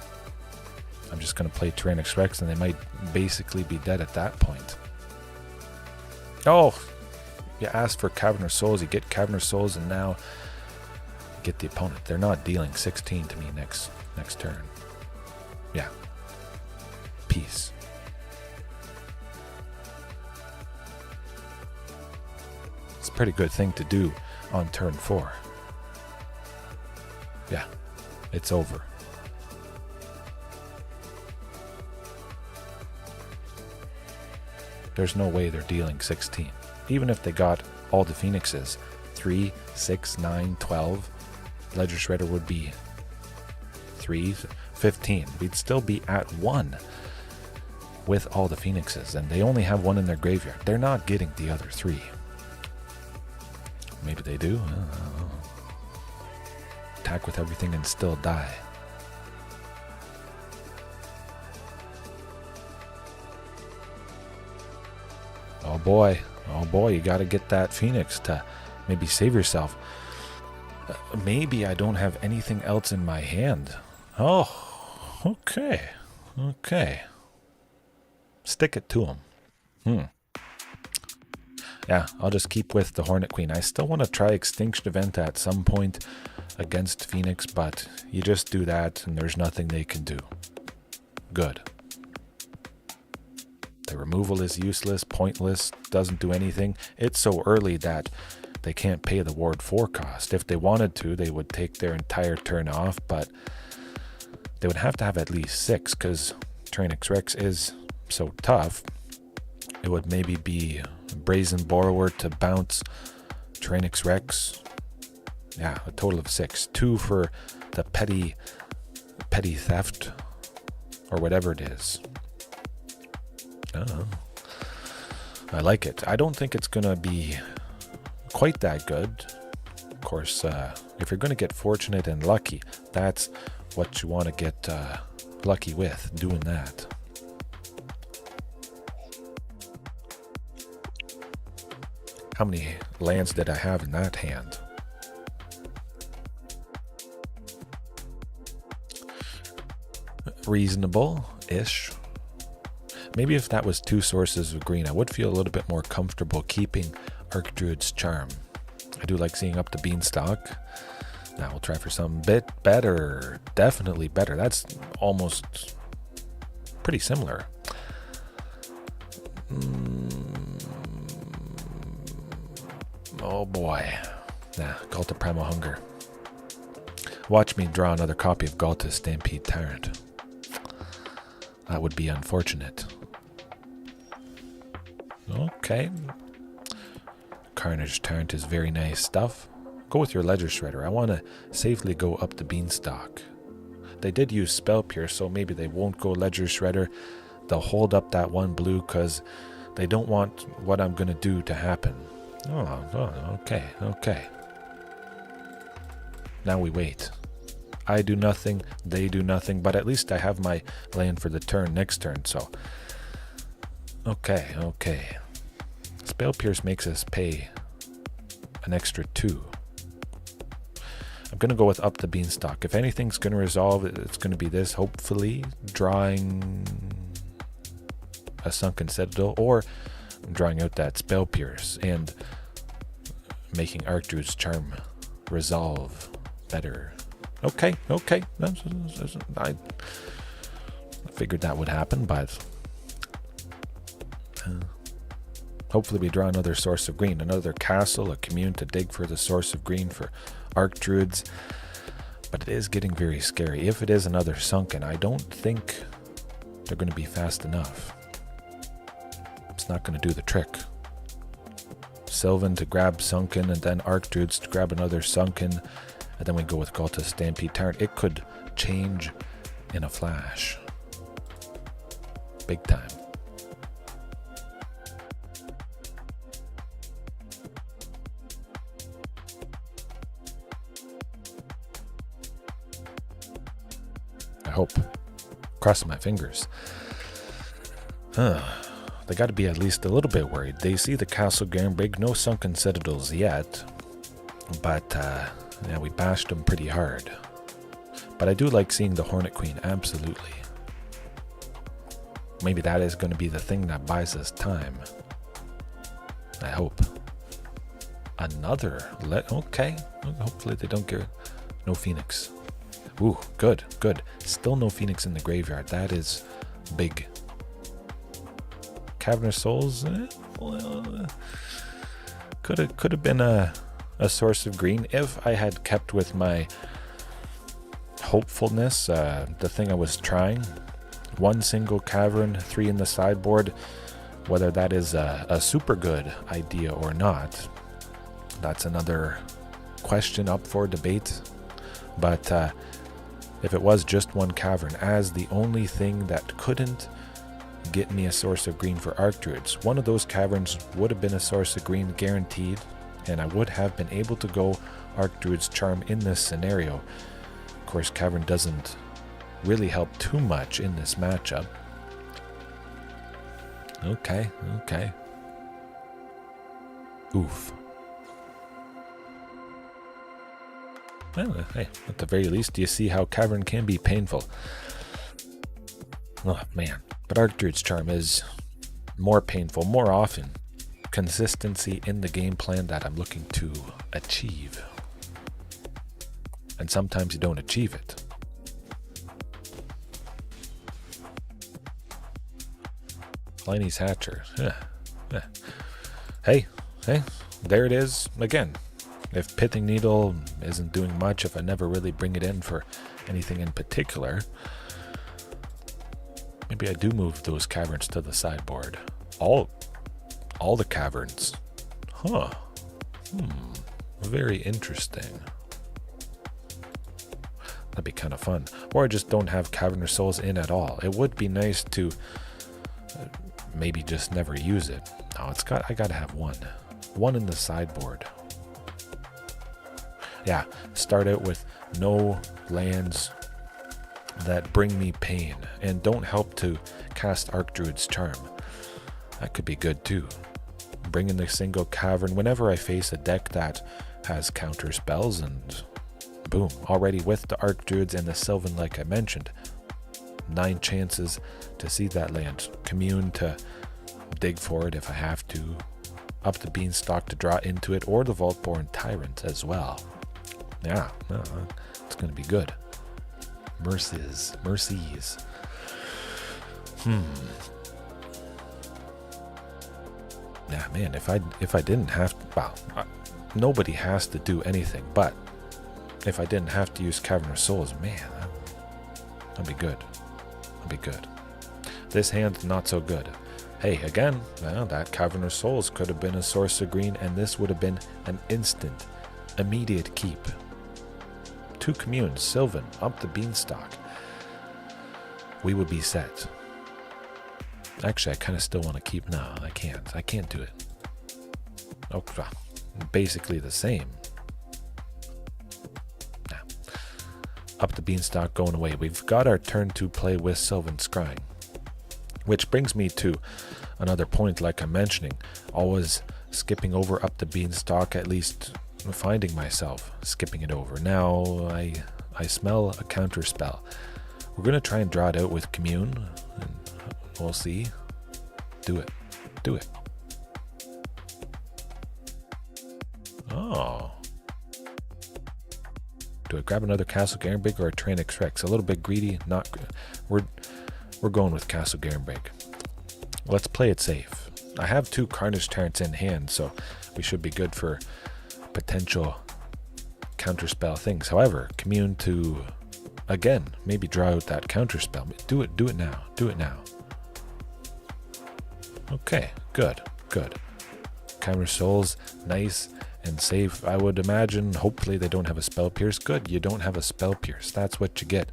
I'm just gonna play Tyrranax Rex, and they might basically be dead at that point. Oh, you asked for Cavern of Souls, you get Cavern of Souls, and now you get the opponent. They're not dealing 16 to me next turn. Yeah. Peace. It's a pretty good thing to do on turn 4. Yeah, it's over. There's no way they're dealing 16. Even if they got all the Phoenixes, 3, 6, 9, 12, Ledger Shredder would be 3, 15. We'd still be at 1 with all the Phoenixes, and they only have 1 in their graveyard. They're not getting the other 3. Maybe they do. I don't know. Attack with everything and still die. Oh boy, you gotta get that Phoenix to maybe save yourself. Maybe I don't have anything else in my hand. Oh, okay. Stick it to him. Yeah, I'll just keep with the Hornet Queen. I still want to try Extinction Event at some point against Phoenix, but you just do that and there's nothing they can do. Good. The removal is useless, pointless, doesn't do anything. It's so early that they can't pay the Ward 4 cost. If they wanted to, they would take their entire turn off, but they would have to have at least 6 because Tyrranax Rex is so tough. It would maybe be Brazen Borrower to bounce Tyrranax Rex. Yeah, a total of 6. 2 for the petty theft, or whatever it is. I like it. I don't think it's going to be quite that good. Of course, if you're going to get fortunate and lucky, that's what you want to get lucky with, doing that. How many lands did I have in that hand? Reasonable-ish. Maybe if that was 2 sources of green, I would feel a little bit more comfortable keeping Archdruid's Charm. I do like seeing Up the Beanstalk. Now we'll try for some bit better. Definitely better. That's almost pretty similar. Oh boy. Nah, Ghalta Primal Hunger. Watch me draw another copy of Ghalta's Stampede Tyrant. That would be unfortunate. Okay. Carnage Tyrant is very nice stuff. Go with your Ledger Shredder. I want to safely go Up the Beanstalk. They did use Spell Pierce, so maybe they won't go Ledger Shredder. They'll hold up that 1 blue because they don't want what I'm going to do to happen. Oh, okay. Now we wait. I do nothing, they do nothing, but at least I have my land for the next turn, so. Okay. Spell Pierce makes us pay an extra 2. I'm going to go with Up the Beanstalk. If anything's going to resolve, it's going to be this, hopefully, drawing a Sunken Citadel, or drawing out that Spell Pierce and making Archdruid's Charm resolve better. Okay. I figured that would happen, but hopefully we draw another source of green, another castle, a commune to dig for the source of green for Archdruids. But it is getting very scary. If it is another sunken, I don't think they're going to be fast enough. It's not going to do the trick. Sylvan to grab sunken, and then Archdruids to grab another sunken, and then we go with Ghalta's Stampede Tyrant. It could change in a flash. Big time. I hope. Crossing my fingers. They got to be at least a little bit worried. They see the Castle Garenbrig, no Sunken Citadels yet, but yeah, we bashed them pretty hard. But I do like seeing the Hornet Queen, absolutely. Maybe that is going to be the thing that buys us time. I hope. Another. Okay. Hopefully they don't get no Phoenix. Ooh, good. Still no Phoenix in the graveyard. That is big. Cavern of Souls. Could have been a source of green if I had kept with my hopefulness. The thing I was trying. 1 single cavern, 3 in the sideboard. Whether that is a super good idea or not, that's another question up for debate. But if it was just 1 cavern as the only thing that couldn't get me a source of green for Archdruids, one of those caverns would have been a source of green guaranteed, and I would have been able to go Archdruid's Charm in this scenario. Of course, cavern doesn't really help too much in this matchup. Okay. Oof. Well, hey, at the very least, you see how cavern can be painful. Oh, man. But Archdruid's Charm is more painful, more often. Consistency in the game plan that I'm looking to achieve. And sometimes you don't achieve it. Palani's Hatcher. Hey, there it is again. If Pithing Needle isn't doing much, if I never really bring it in for anything in particular, maybe I do move those caverns to the sideboard. All the caverns. Huh. Very interesting. That'd be kind of fun. Or I just don't have Cavern of Souls in at all. It would be nice to maybe just never use it. No, I gotta have one. One in the sideboard. Yeah, start out with no lands that bring me pain and don't help to cast Archdruid's Charm. That could be good too. Bring in the single cavern whenever I face a deck that has counter spells, and boom, already with the Archdruids and the Sylvan like I mentioned. 9 chances to see that land. Commune to dig for it if I have to. Up the Beanstalk to draw into it, or the Vaultborn Tyrant as well. Yeah, it's going to be good. Mercies. Yeah, man, if I didn't have to, well, nobody has to do anything, but if I didn't have to use Cavern of Souls, man, that'd be good. That'd be good. This hand, not so good. Hey, again, well, that Cavern of Souls could have been a source of green, and this would have been an instant, immediate keep. 2 communes, Sylvan, Up the Beanstalk. We would be set. Actually, I kind of still want to keep. No, I can't. I can't do it. Oh, basically the same. Nah. Up the Beanstalk going away. We've got our turn to play with Sylvan Scrying. Which brings me to another point, like I'm mentioning. Always skipping over Up the Beanstalk, at least finding myself skipping it over. Now I smell a counter spell. We're going to try and draw it out with Commune, and we'll see. Do it. Do it. Oh. Do I grab another Castle Garenbrig or a Tyrranax Rex? A little bit greedy. Not. We're going with Castle Garenbrig. Let's play it safe. I have 2 Carnage Tyrants in hand, so we should be good for potential counterspell things. However, Commune to, again, maybe draw out that counterspell. Do it now. Do it now. Okay, good. Cavern of Souls, nice and safe. I would imagine, hopefully they don't have a Spell Pierce. Good, you don't have a Spell Pierce. That's what you get.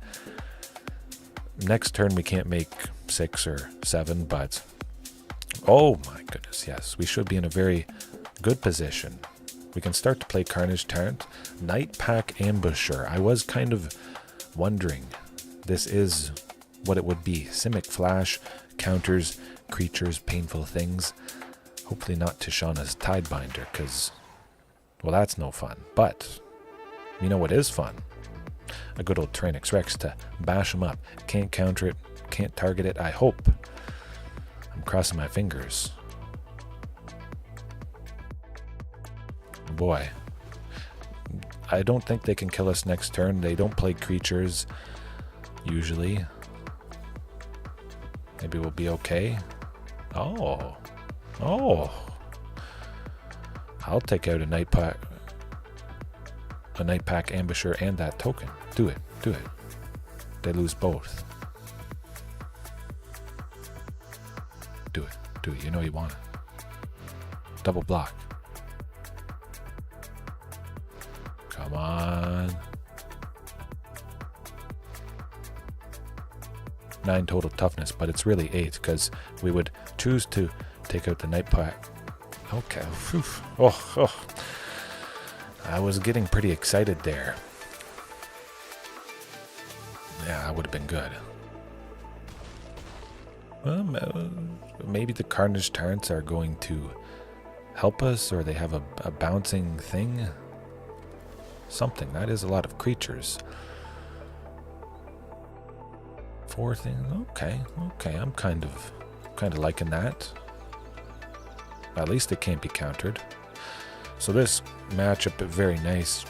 Next turn we can't make 6 or 7, but oh my goodness, yes. We should be in a very good position. We can start to play Carnage Tyrant. Night Pack Ambusher. I was kind of wondering. This is what it would be. Simic Flash, counters, creatures, painful things. Hopefully not Tishana's Tidebinder, because, well, that's no fun. But, you know what is fun? A good old Tyrranax Rex to bash him up. Can't counter it, can't target it, I hope. I'm crossing my fingers. Boy, I don't think they can kill us next turn. They don't play creatures usually. Maybe we'll be okay. Oh, I'll take out a Night Pack Ambusher and that token. Do it. They lose both. Do it. You know you want it. Double block. Come on. 9 total toughness, but it's really 8 because we would choose to take out the Night Pack. Okay. Oh. I was getting pretty excited there. Yeah, that would have been good. Well, maybe the Carnage Tyrants are going to help us, or they have a bouncing thing. Something. That is a lot of creatures. 4 things. Okay. I'm kind of liking that. At least it can't be countered. So this matchup is very nice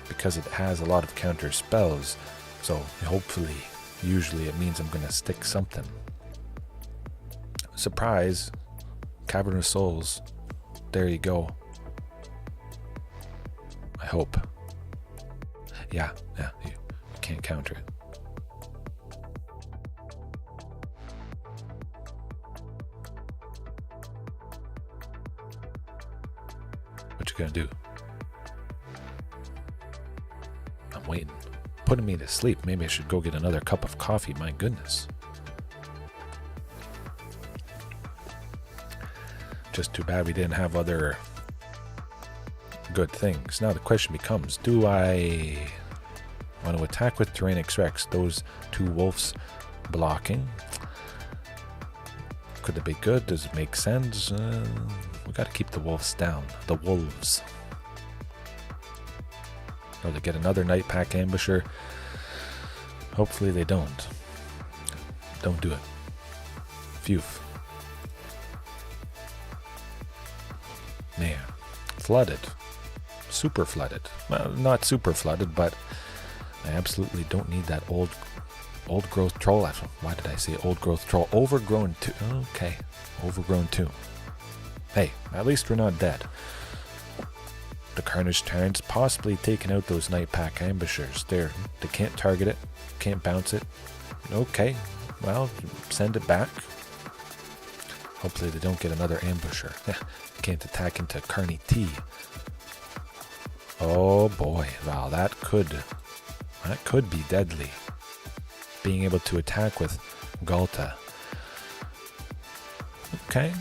because it has a lot of counter spells. So hopefully, usually it means I'm going to stick something. Surprise. Cavern of Souls. There you go. I hope. Yeah, you can't counter it. What you gonna do? I'm waiting. Putting me to sleep. Maybe I should go get another cup of coffee. My goodness. Just too bad we didn't have other good things. Now the question becomes, do I want to attack with Tyrranax Rex? Those two wolves blocking. Could it be good? Does it make sense? We got to keep the wolves down. The wolves. Or they get another Night Pack Ambusher. Hopefully they don't. Don't do it. Phew. Man. Flooded. Super flooded. Well, not super flooded, but I absolutely don't need that old growth troll. Why did I say old growth troll? Overgrown Tomb. Okay. Overgrown Tomb. Hey, at least we're not dead. The Carnage Tyrant's possibly taking out those Night Pack Ambushers. They can't target it. Can't bounce it. Okay. Well, send it back. Hopefully they don't get another Ambusher. Can't attack into Carnage T. Oh boy. Wow, that could be deadly. Being able to attack with Ghalta. Okay.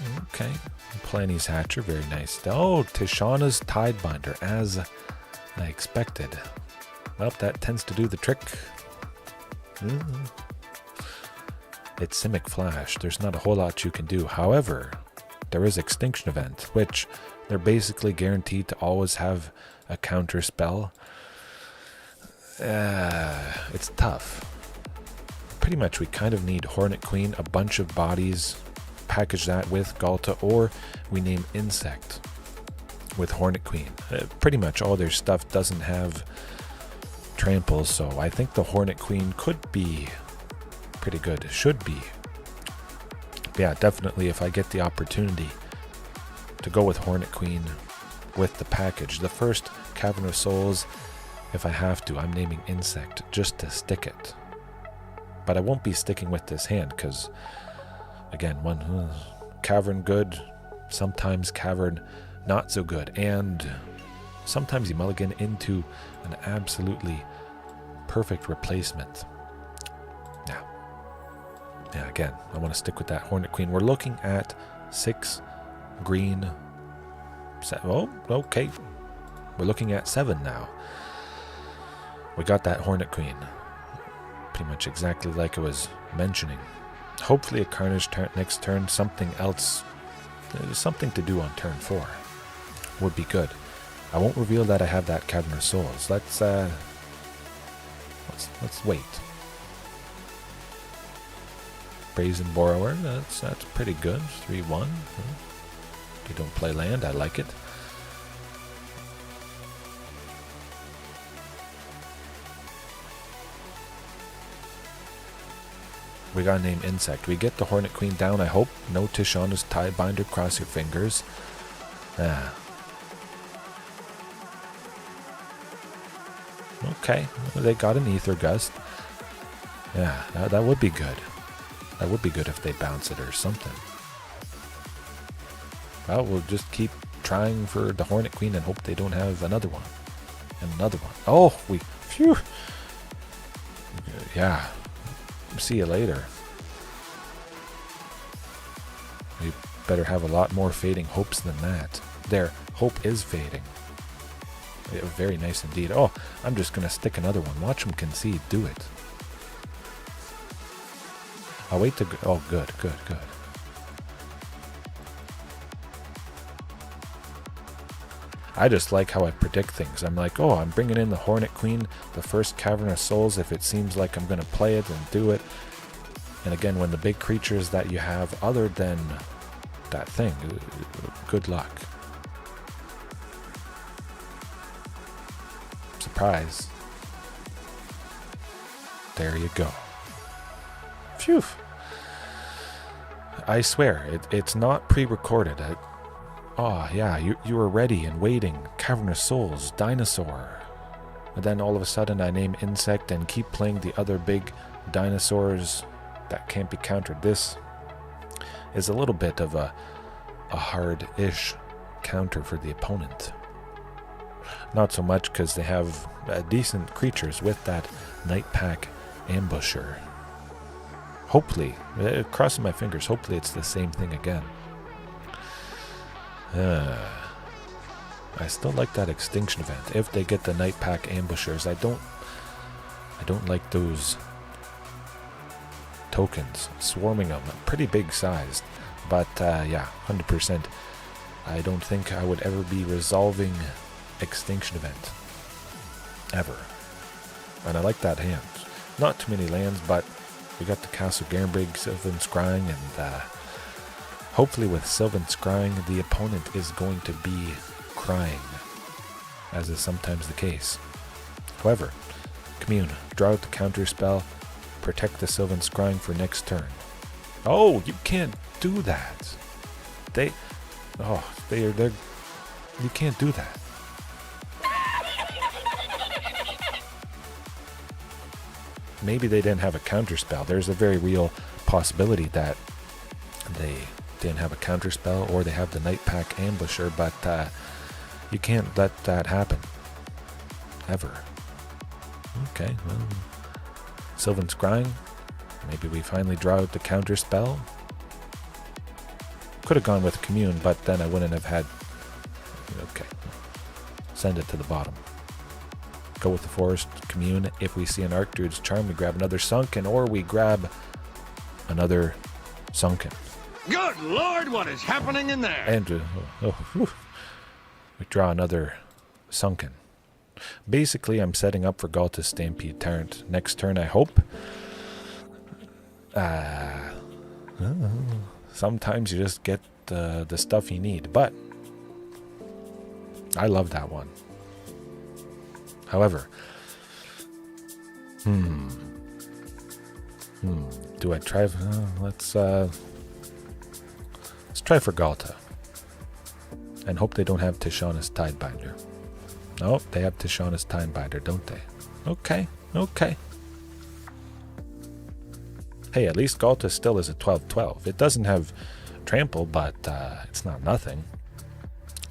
Palani's Hatcher, very nice. Oh, Tishana's Tidebinder, as I expected. Well, that tends to do the trick. It's Simic Flash. There's not a whole lot you can do. However, there is Extinction Event, which they're basically guaranteed to always have a counter spell. It's tough. Pretty much we kind of need Hornet Queen, a bunch of bodies, package that with Ghalta, or we name Insect with Hornet Queen. Pretty much all their stuff doesn't have tramples, so I think the Hornet Queen could be pretty good. It should be. Yeah, definitely if I get the opportunity to go with Hornet Queen with the package. The first Cavern of Souls, if I have to, I'm naming Insect just to stick it. But I won't be sticking with this hand because, again, Cavern good, sometimes Cavern not so good, and sometimes you mulligan into an absolutely perfect replacement. Yeah, again, I want to stick with that Hornet Queen. We're looking at 6 green. Oh, okay. We're looking at 7 now. We got that Hornet Queen. Pretty much exactly like I was mentioning. Hopefully a Carnage Tyrant next turn. Something else. Something to do on turn 4 would be good. I won't reveal that I have that Cavern of Souls. Let's wait. Brazen Borrower, that's pretty good. 3-1. You don't play land, I like it. We gotta name Insect. We get the Hornet Queen down, I hope. No Tishana's Tidebinder, cross your fingers. Okay, they got an Ether Gust. Yeah, that would be good. That would be good if they bounce it or something. Well, we'll just keep trying for the Hornet Queen and hope they don't have another one. And another one. Oh, phew. Yeah. See you later. We better have a lot more fading hopes than that. There, hope is fading. Yeah, very nice indeed. Oh, I'm just going to stick another one. Watch them concede. Do it. I'll wait to go. Oh, good. I just like how I predict things. I'm like, oh, I'm bringing in the Hornet Queen, the first Cavern of Souls, if it seems like I'm going to play it and do it. And again, when the big creatures that you have other than that thing, good luck. Surprise. There you go. Phew. I swear, it's not pre-recorded. Oh, yeah, you were ready and waiting. Cavern of Souls, Dinosaur. And then all of a sudden I name Insect and keep playing the other big dinosaurs that can't be countered. This is a little bit of a hard-ish counter for the opponent. not so much because they have decent creatures with that Night Pack Ambusher. Hopefully, crossing my fingers, hopefully it's the same thing again. I still like that Extinction event. If they get the Night Pack Ambushers, I don't like those tokens swarming them. Pretty big sized, but yeah, 100%. I don't think I would ever be resolving Extinction event ever. And I like that hand. Not too many lands, but we got the Castle Garenbrig, Sylvan Scrying, and hopefully with Sylvan Scrying, the opponent is going to be crying, as is sometimes the case. However, Commune, draw out the counter spell, protect the Sylvan Scrying for next turn. Oh, you can't do that. They're you can't do that. Maybe they didn't have a counter spell. There's a very real possibility that they didn't have a counter spell, or they have the Night Pack Ambusher, but you can't let that happen. Ever. Okay, well, Sylvan Scrying. Maybe we finally draw out the counter spell. Could have gone with Commune, but then I wouldn't have had... Okay. Send it to the bottom. Go with the Forest Commune. If we see an Archdruid's Charm, we grab another Sunken, or we grab another Sunken. Good Lord, what is happening in there? And we draw another Sunken. Basically, I'm setting up for Ghalta's Stampede Tyrant next turn, I hope. Sometimes you just get the stuff you need, but I love that one. However, do I try? Let's try for Ghalta, and hope they don't have Tishana's Tidebinder. Oh, they have Tishana's Tidebinder, don't they? Okay. Hey, at least Ghalta still is a 12/12. It doesn't have trample, but it's not nothing.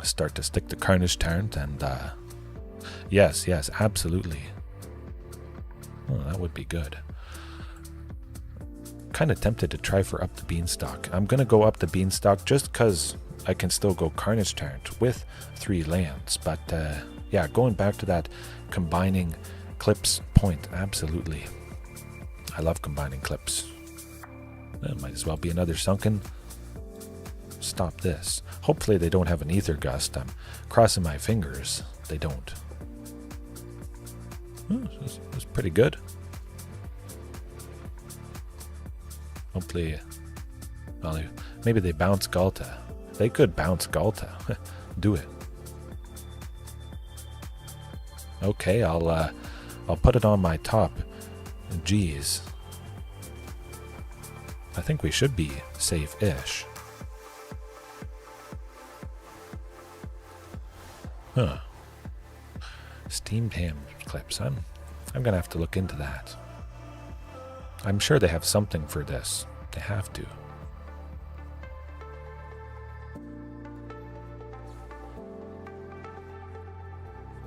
Start to stick the Carnage Tyrant, and yes, absolutely. Oh, that would be good. Kind of tempted to try for Up the Beanstalk. I'm going to go Up the Beanstalk just because I can still go Carnage Tyrant with 3 lands. But yeah, going back to that combining clips point, absolutely. I love combining clips. That might as well be another Sunken. Stop this. Hopefully they don't have an Ether Gust. I'm crossing my fingers. They don't. That's pretty good. Hopefully, well, maybe they bounce Ghalta. They could bounce Ghalta. Do it. Okay, I'll put it on my top. Geez. I think we should be safe-ish. Huh. Steamed ham clips. I'm gonna have to look into that. I'm sure they have something for this. They have to.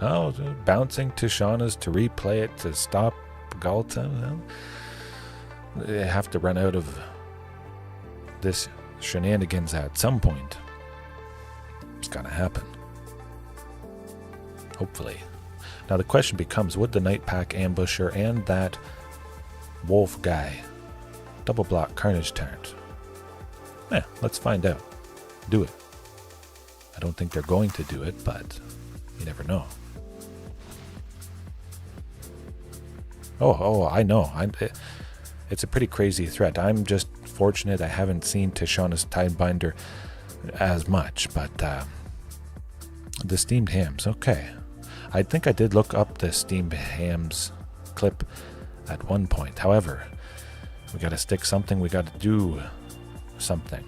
Oh, bouncing Tishana's to replay it to stop Ghalta. Well, they have to run out of this shenanigans at some point. It's gonna happen. Hopefully. Now the question becomes, would the Night Pack Ambusher and that Wolf guy double block Carnage Tyrant? Yeah, let's find out. Do it. I don't think they're going to do it, but you never know. Oh, I know. It's a pretty crazy threat. I'm just fortunate I haven't seen Tishana's Tidebinder as much, but the steamed hams, okay. I think I did look up the steamed hams clip at one point. However, we got to stick something. We got to do something.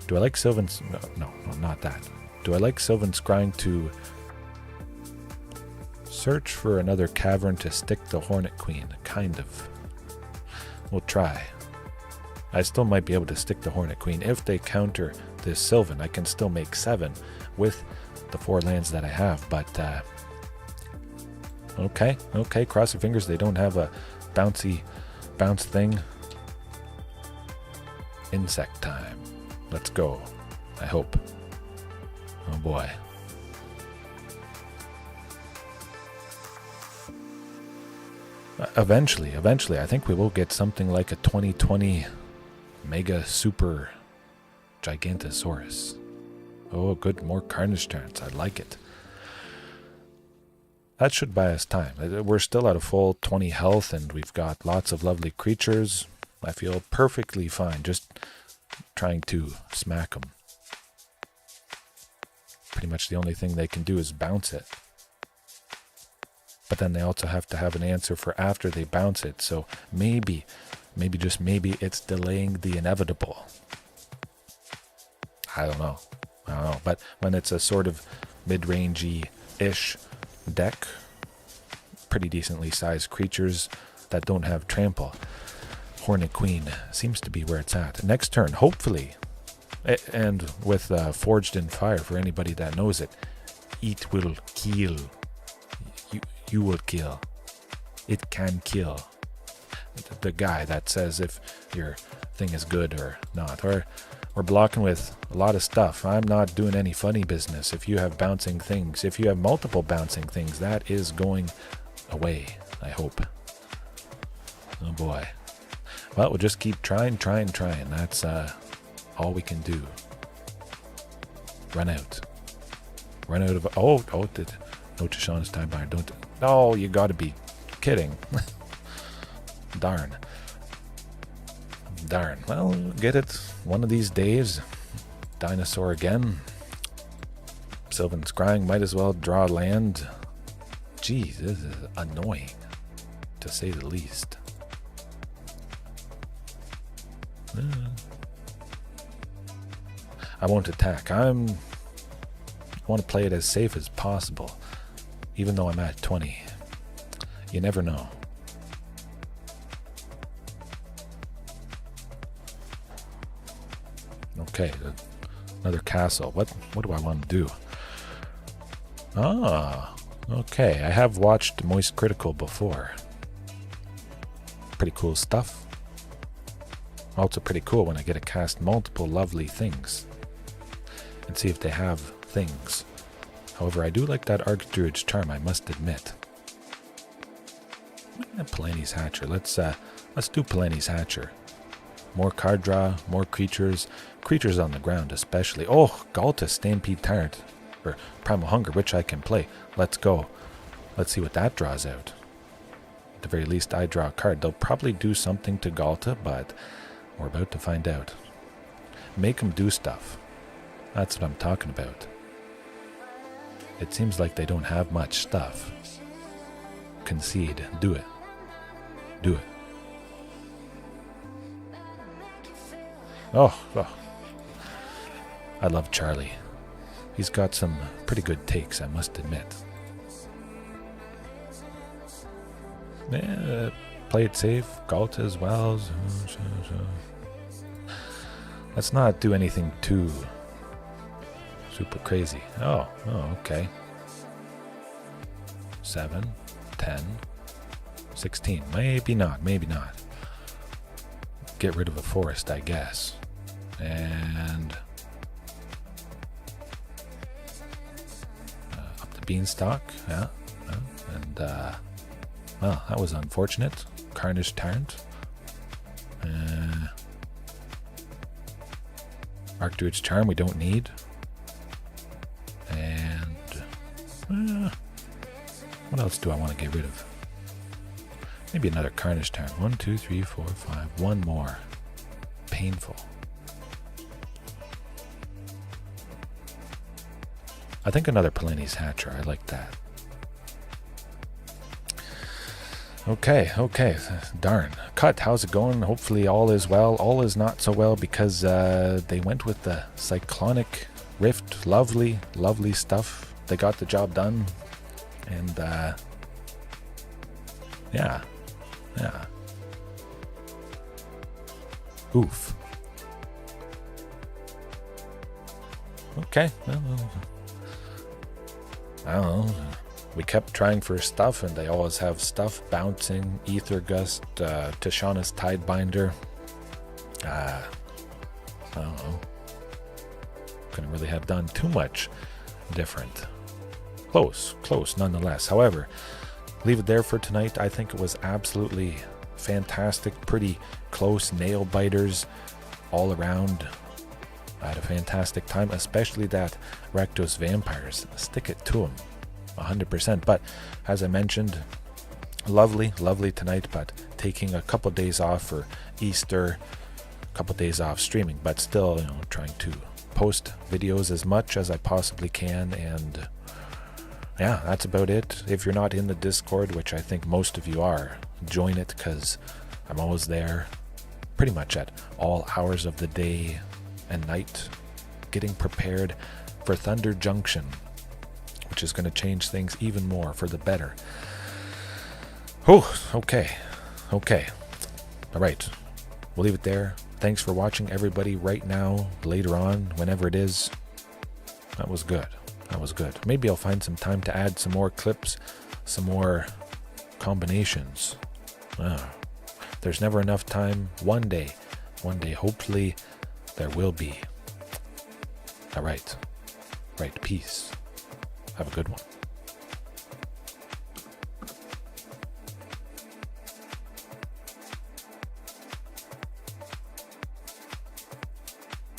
Do I like Sylvan? No, not that. Do I like Sylvan Scrying to search for another cavern to stick the Hornet Queen? Kind of. We'll try. I still might be able to stick the Hornet Queen. If they counter this Sylvan, I can still make 7 with the 4 lands that I have, but okay, cross your fingers they don't have a bounce thing. Insect time. Let's go. I hope. Oh boy. Eventually, I think we will get something like a 2020 Mega Super Gigantosaurus. Oh, good, more Carnage Tyrants. I like it. That should buy us time. We're still at a full 20 health, and we've got lots of lovely creatures. I feel perfectly fine just trying to smack them. Pretty much the only thing they can do is bounce it. But then they also have to have an answer for after they bounce it. So maybe, just maybe, it's delaying the inevitable. I don't know. But when it's a sort of mid-rangey-ish deck, pretty decently sized creatures that don't have trample, Hornet Queen seems to be where it's at. Next turn, hopefully, and with Forged in Fire, for anybody that knows it, it will kill. You will kill. It can kill. The guy that says if your thing is good or not. Or we're blocking with a lot of stuff. I'm not doing any funny business. If you have bouncing things, if you have multiple bouncing things, that is going away, I hope. Oh boy. Well, we'll just keep trying. That's all we can do. Run out of... Oh, note to Sean's time buyer. Don't... Oh, you gotta be kidding. Darn. Well, get it one of these days. Dinosaur again. Sylvan Scrying, might as well draw land. Geez, this is annoying, to say the least. I won't attack. I want to play it as safe as possible, even though I'm at 20. You never know. Okay, another castle. What do I want to do? Ah, okay. I have watched Moist Critical before. Pretty cool stuff. Also pretty cool when I get to cast multiple lovely things and see if they have things. However, I do like that Archdruid's Charm, I must admit. Palani's Hatcher. Let's do Palani's Hatcher. More card draw, more creatures on the ground especially. Oh, Ghalta, Stampede Tyrant, or Primal Hunger, which I can play. Let's go. Let's see what that draws out. At the very least, I draw a card. They'll probably do something to Ghalta, but we're about to find out. Make them do stuff. That's what I'm talking about. It seems like they don't have much stuff. Concede. Do it. Do it. Oh. I love Charlie. He's got some pretty good takes, I must admit. Yeah, play it safe. Ghalta as well. Let's not do anything too super crazy. Oh, okay. 7, 10, 16. Maybe not. Get rid of a forest, I guess. And up the Beanstalk. Yeah. And well, that was unfortunate. Carnage Tyrant. Archdruid's Charm we don't need. And what else do I want to get rid of? Maybe another Carnage Tyrant. 1, 2, 3, 4, 5. One more. Painful. I think another Palani's Hatcher. I like that. Okay. Darn. Cut, how's it going? Hopefully all is well. All is not so well because they went with the Cyclonic Rift. Lovely stuff. They got the job done. And yeah. Oof. Okay. Well, I don't know. We kept trying for stuff, and they always have stuff bouncing. Ether Gust, Tishana's Tidebinder. I don't know. Couldn't really have done too much different. Close nonetheless. However, leave it there for tonight. I think it was absolutely fantastic. Pretty close nail biters all around. I had a fantastic time, especially that Rakdos Vampires. Stick it to them 100%. But as I mentioned, lovely tonight, but taking a couple days off for Easter, a couple days off streaming, but still, trying to post videos as much as I possibly can. And yeah, that's about it. If you're not in the Discord, which I think most of you are, join it, because I'm always there pretty much at all hours of the day and night, getting prepared for Thunder Junction, which is going to change things even more for the better. Oh, okay. All right, we'll leave it there. Thanks for watching, everybody. Right now, later on, whenever it is. That was good. Maybe I'll find some time to add some more clips, some more combinations. There's never enough time. One day, hopefully, there will be. All right. Peace. Have a good one.